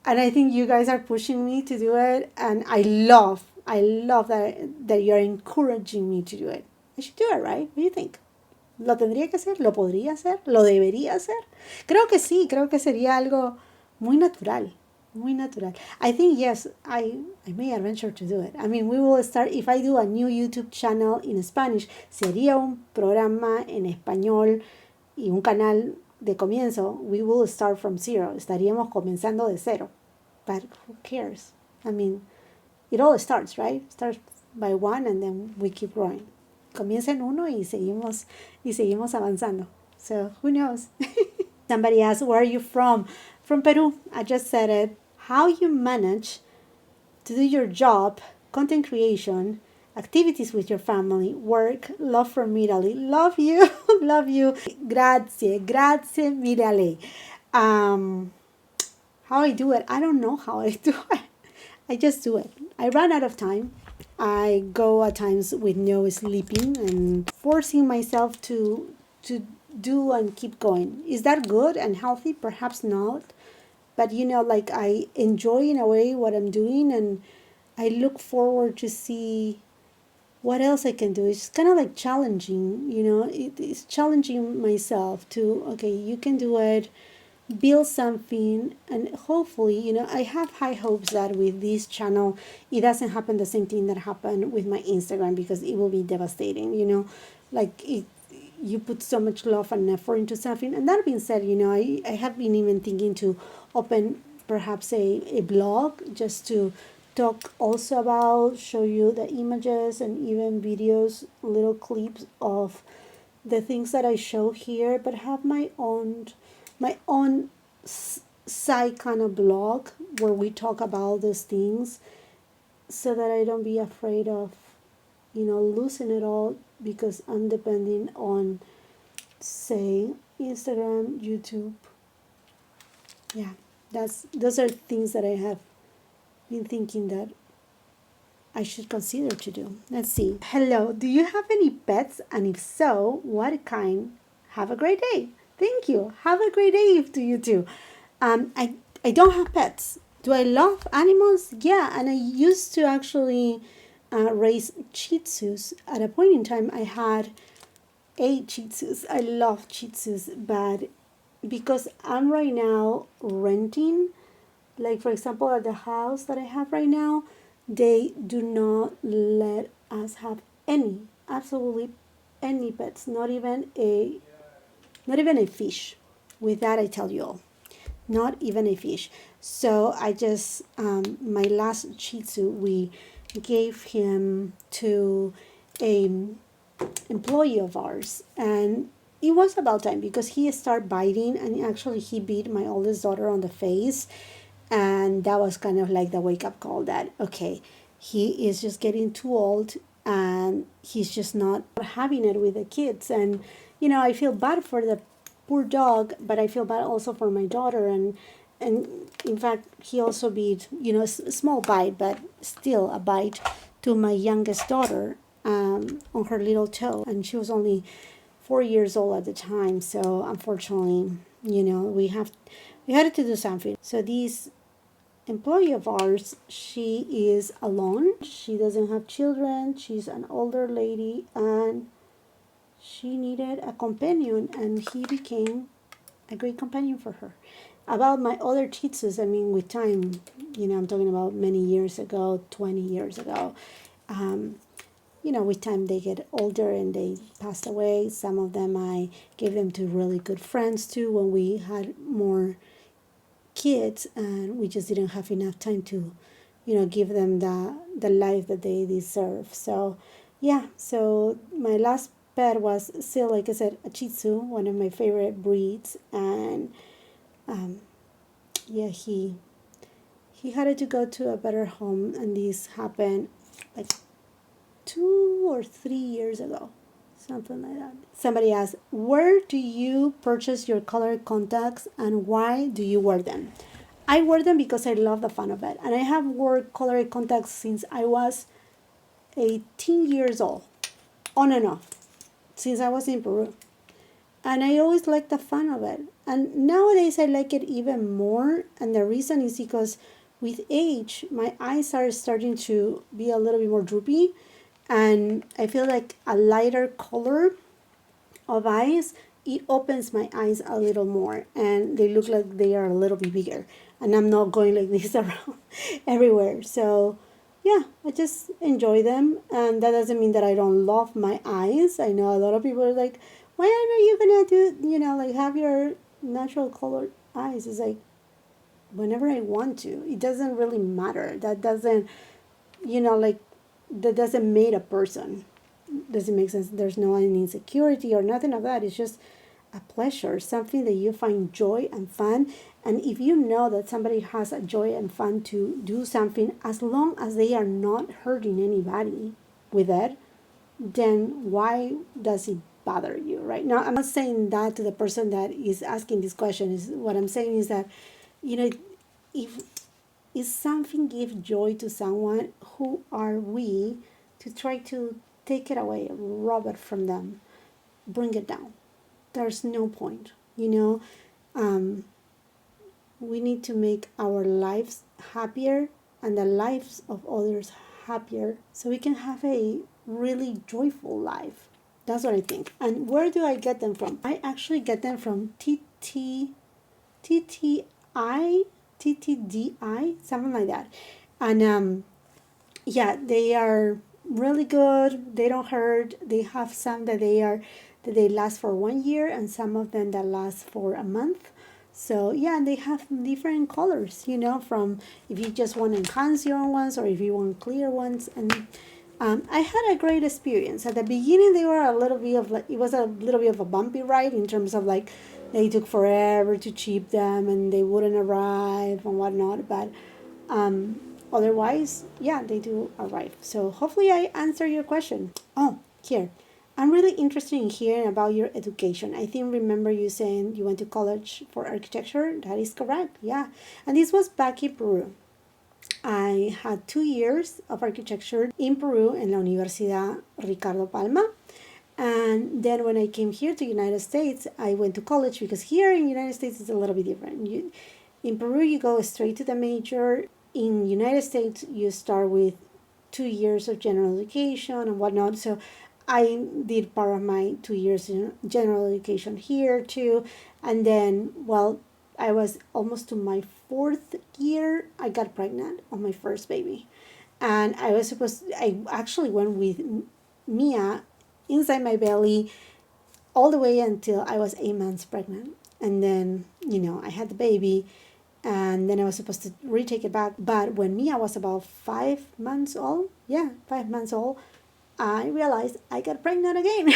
And I think you guys are pushing me to do it. And I love that you're encouraging me to do it. I should do it, right? What do you think? ¿Lo tendría que hacer? ¿Lo podría hacer? ¿Lo debería hacer? Creo que sí, creo que sería algo muy natural, muy natural. I think, yes, I may adventure to do it. I mean, we will start, if I do a new YouTube channel in Spanish, sería un programa en español y un canal de comienzo. We will start from zero. Estaríamos comenzando de cero. But who cares? I mean, it all starts, right? Starts by one, and then we keep growing. Comienza en uno y seguimos avanzando. So who knows? Somebody asked, where are you from? From Peru. I just said it. How you manage to do your job, content creation, activities with your family, work, love from Italy. Love you. Love you. Grazie mille. How I do it? I don't know how I do it. I just do it. I run out of time. I go at times with no sleeping and forcing myself to do and keep going. Is that good and healthy? Perhaps not. But like I enjoy in a way what I'm doing, and I look forward to see what else I can do. It's kind of like challenging, it's challenging myself to, okay, you can do it, build something, and hopefully, I have high hopes that with this channel it doesn't happen the same thing that happened with my Instagram, because it will be devastating. Like you put so much love and effort into something. And that being said, I have been even thinking to open perhaps a blog, just to talk also about, show you the images and even videos, little clips of the things that I show here, but have my own side kind of blog where we talk about these things, so that I don't be afraid of, losing it all because I'm depending on, say, Instagram, YouTube. Yeah, those are things that I have been thinking that I should consider to do. Let's see. Hello, do you have any pets? And if so, what kind? Have a great day. Thank you. Have a great day to you too. I don't have pets. Do I love animals? Yeah, and I used to actually raise Shih Tzus. At a point in time, I had 8 Shih Tzus. I love Shih Tzus, but because I'm right now renting, like for example, at the house that I have right now, they do not let us have any, absolutely any pets, not even a fish. With that, I tell you all, not even a fish. So I just, my last Shih Tzu, we gave him to a employee of ours, and it was about time because he started biting, and actually he bit my oldest daughter on the face, and that was kind of like the wake up call that, okay, he is just getting too old and he's just not having it with the kids. And I feel bad for the poor dog, but I feel bad also for my daughter. And in fact, he also beat, a small bite, but still a bite to my youngest daughter, on her little toe, and she was only 4 years old at the time. So unfortunately, we had to do something. So this employee of ours, she is alone. She doesn't have children. She's an older lady, and she needed a companion, and he became a great companion for her. About my other Shih Tzus, I mean, with time, I'm talking about many years ago, 20 years ago. With time they get older and they passed away. Some of them I gave them to really good friends too when we had more kids, and we just didn't have enough time to, give them the life that they deserve. So, yeah, so my last pet was still, like I said, a Shih Tzu, one of my favorite breeds, and yeah, he had to go to a better home, and this happened like 2 or 3 years ago, something like that. Somebody asked, where do you purchase your color contacts and why do you wear them? I wear them because I love the fun of it, and I have worn colored contacts since I was 18 years old, on and off, since I was in Peru. And I always liked the fun of it. And nowadays I like it even more. And the reason is because with age, my eyes are starting to be a little bit more droopy. And I feel like a lighter color of eyes, it opens my eyes a little more. And they look like they are a little bit bigger. And I'm not going like this around everywhere. So yeah, I just enjoy them. And that doesn't mean that I don't love my eyes. I know a lot of people are like, why are you gonna do, like have your natural colored eyes? It's like, whenever I want to. It doesn't really matter. That doesn't, that doesn't make a person. Doesn't make sense. There's no any insecurity or nothing of that. It's just a pleasure, something that you find joy and fun. And if you know that somebody has a joy and fun to do something, as long as they are not hurting anybody with it, then why does it bother you? Right now, I'm not saying that to the person that is asking this question. Is what I'm saying is that, if something gives joy to someone, who are we to try to take it away, rob it from them, bring it down? There's no point. We need to make our lives happier and the lives of others happier, so we can have a really joyful life. That's what I think. And where do I get them from? I actually get them from TTDI, something like that. And yeah, they are really good. They don't hurt. They have some that they last for 1 year, and some of them that last for a month. So yeah, and they have different colors, you know, from if you just want to enhance your own ones or if you want clear ones. And I had a great experience. At the beginning, they were a little bit of like, it was a little bit of a bumpy ride in terms of like they took forever to ship them and they wouldn't arrive and whatnot. But otherwise, yeah, they do arrive. So hopefully I answer your question. Oh, here. I'm really interested in hearing about your education. I think remember you saying you went to college for architecture. That is correct. Yeah. And this was back in Peru. I had 2 years of architecture in Peru in La Universidad Ricardo Palma. And then when I came here to United States, I went to college because here in United States it's a little bit different. In Peru, you go straight to the major. In United States, you start with 2 years of general education and whatnot. So I did part of my 2 years in general education here too. And then, well, I was almost to my 4th year, I got pregnant on my first baby. And I actually went with Mia inside my belly all the way until I was 8 months pregnant. And then, I had the baby and then I was supposed to retake it back. But when Mia was about 5 months old, 5 months old, I realized I got pregnant again.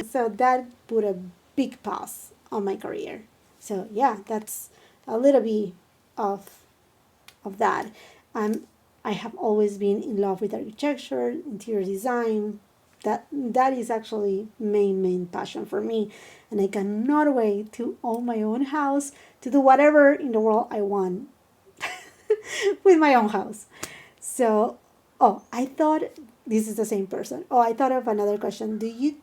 So that put a big pause on my career. So yeah, that's a little bit of that. I have always been in love with architecture, interior design. That is actually main passion for me, and I cannot wait to own my own house to do whatever in the world I want with my own house. So, I thought this is the same person. I thought of another question. Do you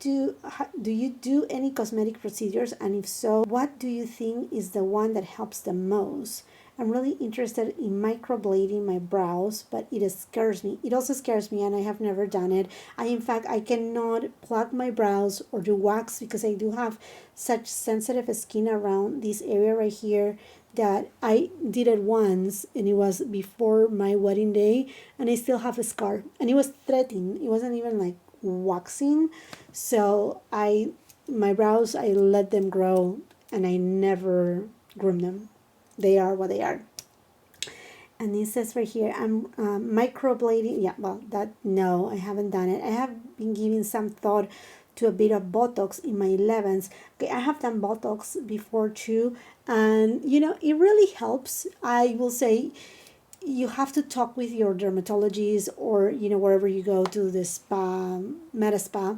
do any cosmetic procedures, and if so, what do you think is the one that helps the most? I'm really interested in microblading my brows, but it scares me. It also scares me, and I have never done it. In fact, I cannot pluck my brows or do wax because I do have such sensitive skin around this area right here that I did it once, and it was before my wedding day, and I still have a scar, and it was threading. It wasn't even like waxing. So my brows, I let them grow, and I never groom them. They are what they are. And it says right here, I'm microblading. Yeah, well, no, I haven't done it. I have been giving some thought to a bit of Botox in my 11s. Okay, I have done Botox before too, and it really helps. I will say you have to talk with your dermatologist or wherever you go to the spa, med spa,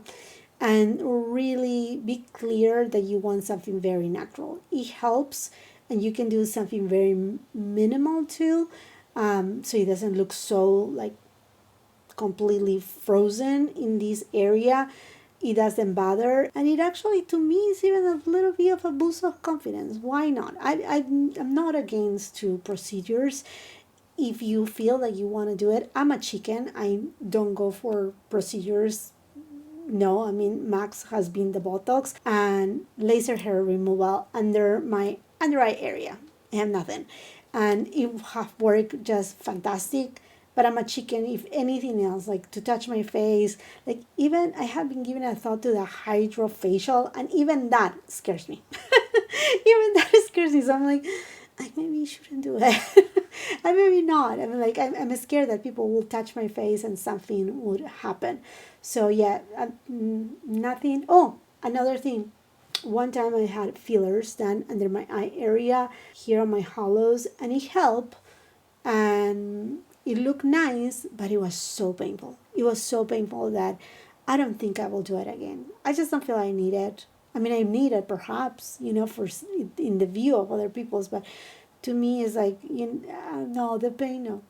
and really be clear that you want something very natural. It helps, and you can do something very minimal too, so it doesn't look so like completely frozen in this area. It doesn't bother, and it actually, to me, is even a little bit of a boost of confidence. Why not? I'm not against to procedures. If you feel that you want to do it, I'm a chicken. I don't go for procedures. No, I mean, max has been the Botox and laser hair removal under my under eye area. I have nothing, and it have worked just fantastic. But I'm a chicken. If anything else, like to touch my face, like even I have been giving a thought to the hydrofacial, and even that scares me. Even that scares me. So I'm like, I maybe shouldn't do it. I maybe not. I'm scared that people will touch my face and something would happen. So yeah, nothing. Oh, another thing. One time I had fillers done under my eye area here on my hollows, and it helped, and it looked nice, but it was so painful. It was so painful that I don't think I will do it again. I just don't feel I need it. I mean, I need it perhaps, for in the view of other people's, but to me it's like, no, the pain, no,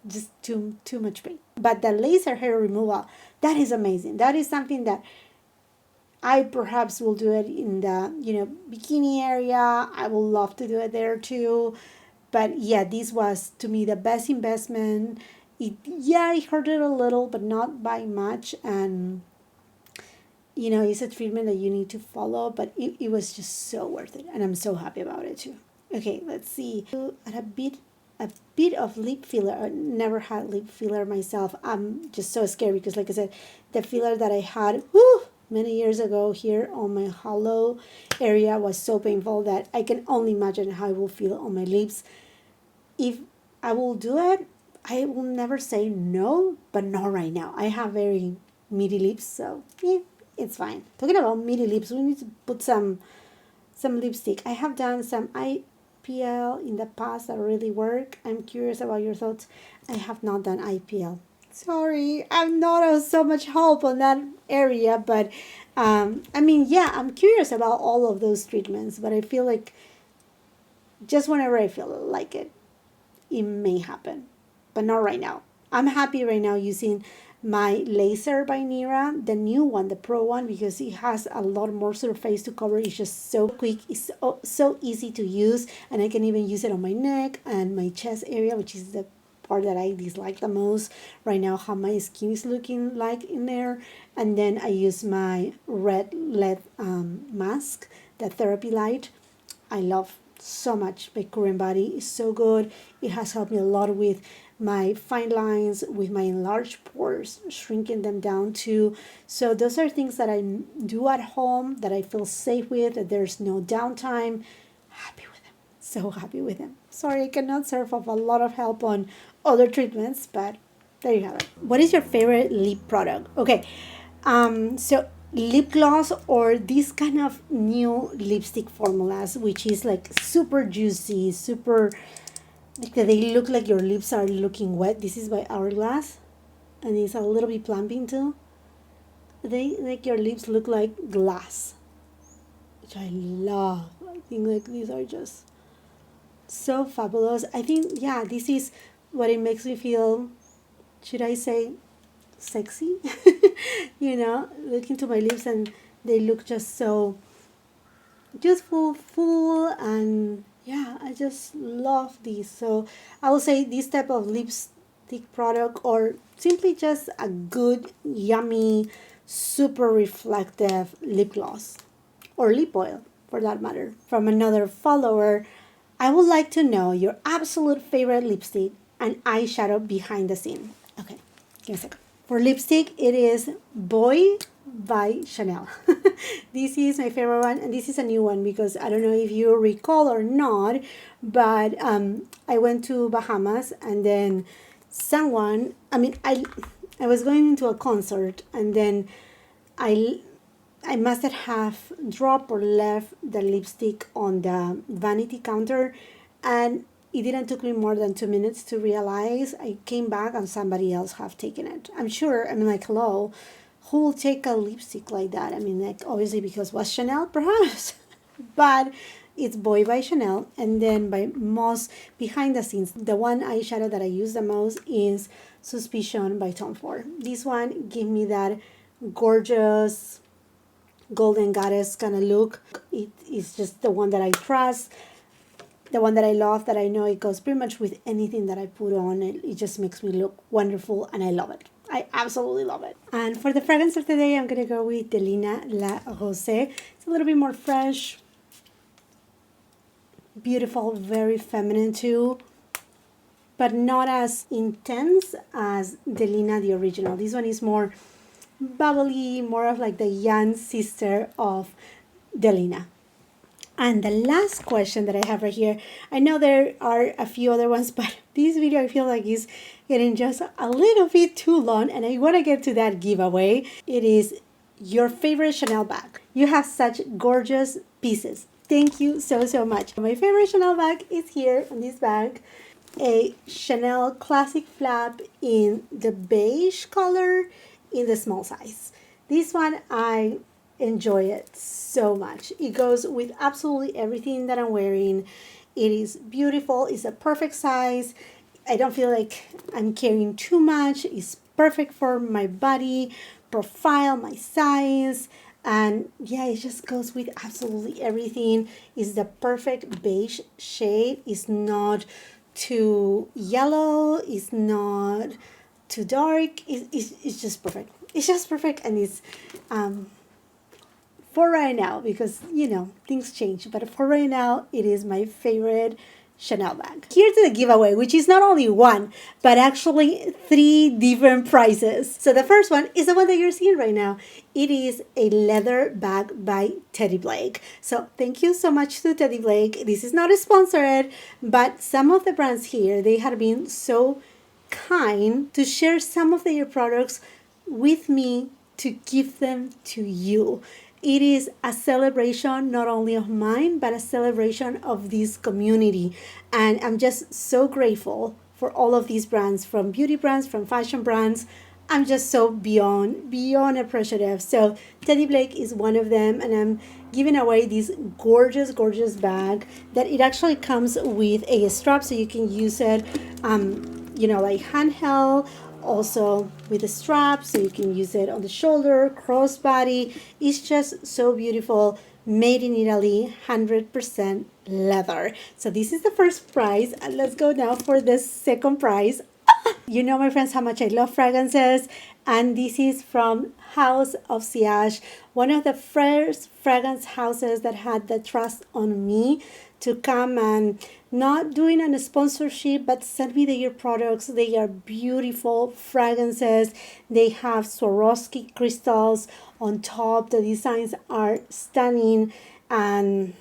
just too much pain. But the laser hair removal, that is amazing. That is something that I perhaps will do it in the bikini area. I will love to do it there too. But yeah, this was to me the best investment. It hurted a little, but not by much, and it's a treatment that you need to follow, but it was just so worth it, and I'm so happy about it too. Okay, let's see. At a bit of lip filler. I never had lip filler myself. I'm just so scared because, like I said, the filler that I had, many years ago here on my hollow area was so painful that I can only imagine how it will feel on my lips. If I will do it, I will never say no, but not right now. I have very meaty lips, so yeah, it's fine. Talking about meaty lips, we need to put some lipstick. I have done some IPL in the past that really work. I'm curious about your thoughts. I have not done IPL. Sorry, I'm not of so much help on that area, but I mean, yeah, I'm curious about all of those treatments, but I feel like just whenever I feel like it may happen, but not right now. I'm happy right now using my laser by Nira, the new one, the pro one, because it has a lot more surface to cover. It's just so quick. It's so easy to use, and I can even use it on my neck and my chest area, which is the part that I dislike the most right now, how my skin is looking like in there. And then I use my red LED mask, the therapy light. I love so much my current body is so good. It has helped me a lot with my fine lines, with my enlarged pores, shrinking them down too. So those are things that I do at home that I feel safe with, that there's no downtime. Happy with them. So happy with them. Sorry, I cannot serve up a lot of help on other treatments, but there you have it. What is your favorite lip product? Okay, so lip gloss or this kind of new lipstick formulas, which is like super juicy, super, like they look like your lips are looking wet. This is by Hourglass, and it's a little bit plumping too. They make your lips look like glass, which I love. I think like these are just so fabulous. I think, yeah, this is what it makes me feel, should I say, sexy? You know, look into my lips and they look just so youthful, full, and yeah, I just love these. So I will say this type of lipstick product, or simply just a good, yummy, super reflective lip gloss or lip oil for that matter. From another follower, I would like to know your absolute favorite lipstick and eyeshadow behind the scene. Okay, give me a second. For lipstick, it is Boy by Chanel. This is my favorite one, and this is a new one because I don't know if you recall or not, but I went to Bahamas, and then someone, I was going into a concert, and then I must have dropped or left the lipstick on the vanity counter, and it didn't took me more than 2 minutes to realize. I came back and somebody else have taken it. I'm sure, I mean, like, hello, who will take a lipstick like that? I mean, like, obviously because it was Chanel, perhaps, but it's Boy by Chanel. And then by most behind the scenes, the one eyeshadow that I use the most is Suspicion by Tom Ford. This one give me that gorgeous golden goddess kind of look. It is just the one that I trust, the one that I love, that I know it goes pretty much with anything that I put on. It just makes me look wonderful, and I love it. I absolutely love it. And for the fragrance of the day, I'm gonna go with Delina La Rosée. It's a little bit more fresh, beautiful, very feminine too, but not as intense as Delina the original. This one is more bubbly, more of like the young sister of Delina. And the last question that I have right here, I know there are a few other ones, but this video I feel like is getting just a little bit too long, and I want to get to that giveaway. It is your favorite Chanel bag. You have such gorgeous pieces. Thank you so, so much. My favorite Chanel bag is here on this bag. A Chanel classic flap in the beige color in the small size. This one I enjoy it so much. It goes with absolutely everything that I'm wearing. It is beautiful. It's a perfect size. I don't feel like I'm carrying too much. It's perfect for my body profile, my size, and yeah, it just goes with absolutely everything. It's the perfect beige shade. It's not too yellow. It's not too dark. It's just perfect. It's just perfect, and it's for right now, because you know things change, but for right now it is my favorite Chanel bag. Here's the giveaway, which is not only one, but actually 3 different prizes. So the first one is the one that you're seeing right now. It is a leather bag by Teddy Blake. So thank you so much to Teddy Blake. This is not sponsored, but some of the brands here, they have been so kind to share some of their products with me to give them to you. It is a celebration not only of mine, but a celebration of this community. And I'm just so grateful for all of these brands, from beauty brands, from fashion brands. I'm just so beyond appreciative. So Teddy Blake is one of them, and I'm giving away this gorgeous bag that it actually comes with a strap, so you can use it, like handheld, also with a strap, so you can use it on the shoulder, crossbody. It's just so beautiful, made in Italy, 100% leather. So this is the first prize, and let's go now for the second prize. You know, my friends, how much I love fragrances, and this is from House of Siage, one of the first fragrance houses that had the trust on me to come and not doing a sponsorship, but send me their products. They are beautiful fragrances. They have Swarovski crystals on top. The designs are stunning, and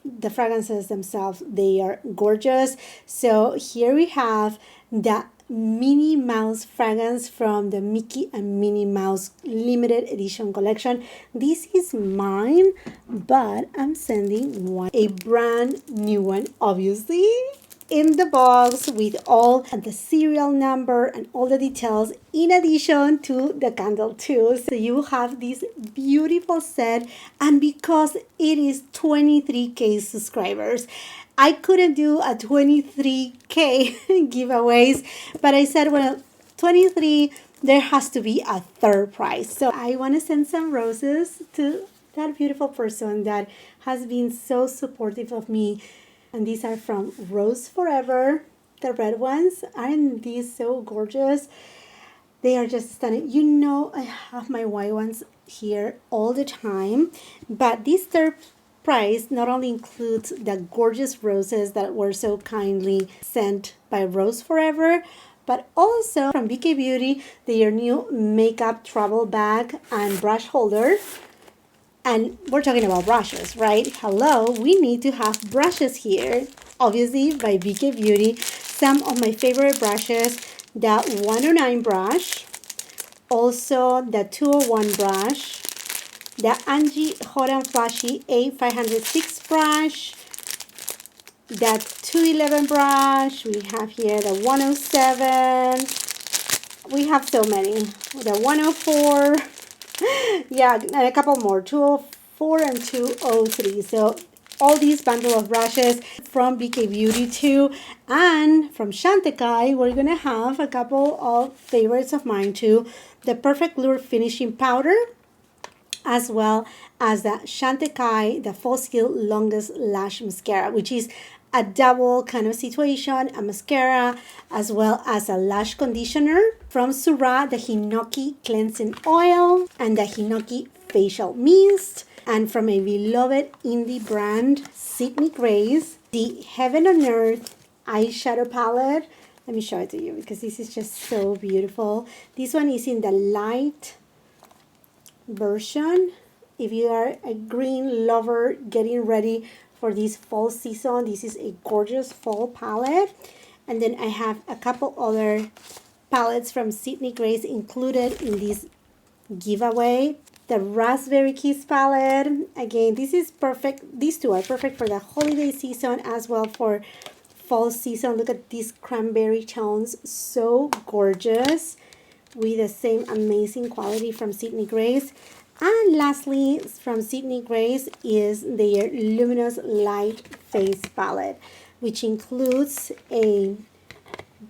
the fragrances themselves, they are gorgeous. So here we have the Minnie Mouse fragrance from the Mickey and Minnie Mouse limited edition collection. This is mine, but I'm sending a brand new one, obviously, in the box with all the serial number and all the details, in addition to the candle too. So you have this beautiful set, and because it is 23K subscribers, I couldn't do a 23K giveaways, but I said, well, 23, there has to be a third prize. So I want to send some roses to that beautiful person that has been so supportive of me. And these are from Rose Forever, the red ones. Aren't these so gorgeous? They are just stunning. You know, I have my white ones here all the time, but this third prize not only includes the gorgeous roses that were so kindly sent by Rose Forever, but also from BK Beauty, their new makeup travel bag and brush holder. And we're talking about brushes, right? Hello, we need to have brushes here, obviously by BK Beauty. Some of my favorite brushes, the 109 brush, also the 201 brush, the Angie Hot and Flashy A506 brush, the 211 brush, we have here the 107, we have so many, the 104, yeah, and a couple more, 204 and 203. So all these bundle of brushes from BK Beauty too, and from Chantecaille, we're gonna have a couple of favorites of mine too, the Perfect Lure Finishing Powder, as well as the Chantecaille, the False Skill Longest Lash Mascara, which is a double kind of situation, a mascara, as well as a lash conditioner. From Sura, the Hinoki Cleansing Oil, and the Hinoki Facial Mist. And from a beloved indie brand, Sydney Grace, the Heaven on Earth eyeshadow palette. Let me show it to you because this is just so beautiful. This one is in the light version. If you are a green lover getting ready for this fall season, this is a gorgeous fall palette. And then I have a couple other palettes from Sydney Grace included in this giveaway. The Raspberry Kiss palette, again, this is perfect. These two are perfect for the holiday season as well for fall season. Look at these cranberry tones, so gorgeous, with the same amazing quality from Sydney Grace. And lastly, from Sydney Grace is their Luminous Light Face palette, which includes a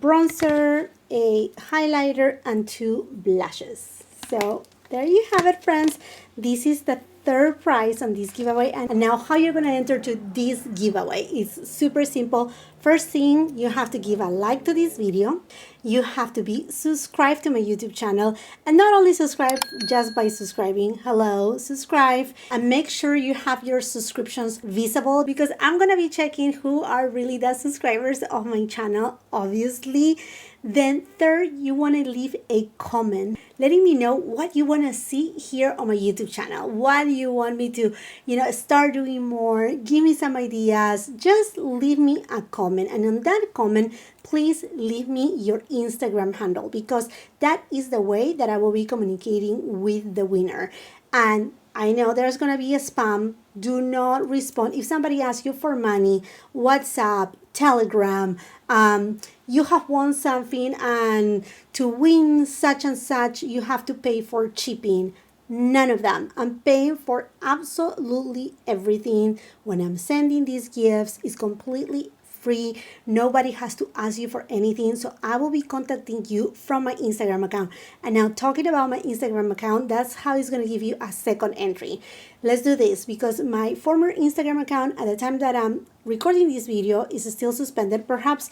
bronzer, a highlighter, and 2 blushes. So there you have it, friends. This is the third prize on this giveaway. And now how you're going to enter to this giveaway is super simple. First thing, you have to give a like to this video. you have to be subscribed to my YouTube channel, and not only subscribe just by subscribing, hello, subscribe, and make sure you have your subscriptions visible, because I'm gonna be checking who are really the subscribers of my channel, obviously. Then third, you want to leave a comment letting me know what you want to see here on my YouTube channel. What do you want me to, start doing more? Give me some ideas. Just leave me a comment. And on that comment, please leave me your Instagram handle, because that is the way that I will be communicating with the winner. And I know there's going to be a spam. Do not respond. If somebody asks you for money, WhatsApp, Telegram, you have won something, and to win such and such, you have to pay for shipping. None of them. I'm paying for absolutely everything. When I'm sending these gifts, it's completely free. Nobody has to ask you for anything. So I will be contacting you from my Instagram account. And now, talking about my Instagram account, that's how it's going to give you a second entry. Let's do this, because my former Instagram account at the time that I'm recording this video is still suspended. Perhaps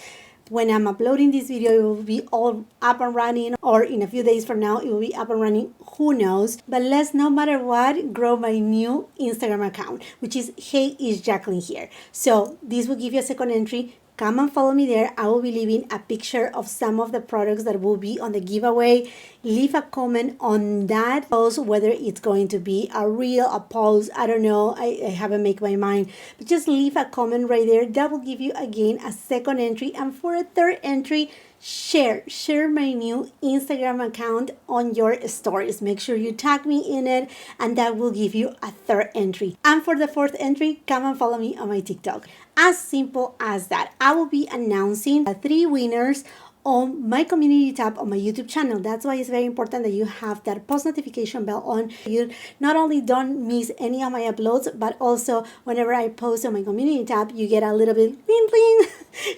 when I'm uploading this video, it will be all up and running, or in a few days from now, it will be up and running. Who knows? But let's, no matter what, grow my new Instagram account, which is Hey Its Jackeline here. So this will give you a second entry. Come and follow me there. I will be leaving a picture of some of the products that will be on the giveaway. Leave a comment on that post, whether it's going to be a reel, a post, I don't know. I haven't made my mind. But just leave a comment right there. That will give you, again, a second entry. And for a third entry, share my new Instagram account on your stories. Make sure you tag me in it, and that will give you a third entry. And for the fourth entry, come and follow me on my TikTok. As simple as that. I will be announcing the 3 winners on my community tab on my YouTube channel. That's why it's very important that you have that post notification bell on. You not only don't miss any of my uploads, but also whenever I post on my community tab, you get a little bit bling bling.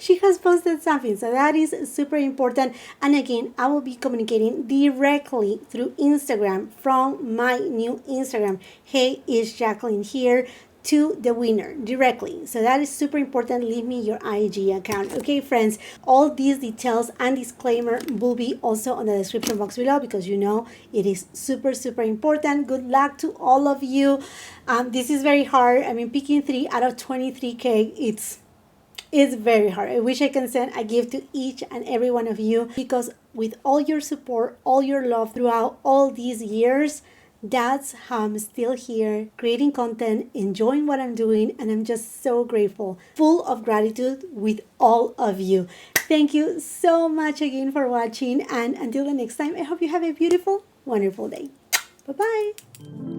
She has posted something. So that is super important. And again, I will be communicating directly through Instagram from my new Instagram, Hey Its Jackeline here, to the winner directly. So that is super important. Leave me your IG account. Okay, friends, all these details and disclaimer will be also on the description box below, because it is super important. Good luck to all of you. This is very hard. I mean, picking 3 out of 23K, it's very hard. I wish I can send a gift to each and every one of you, because with all your support, all your love throughout all these years, that's how I'm still here, creating content, enjoying what I'm doing, and I'm just so grateful, full of gratitude with all of you. Thank you so much again for watching, and until the next time, I hope you have a beautiful, wonderful day. Bye-bye.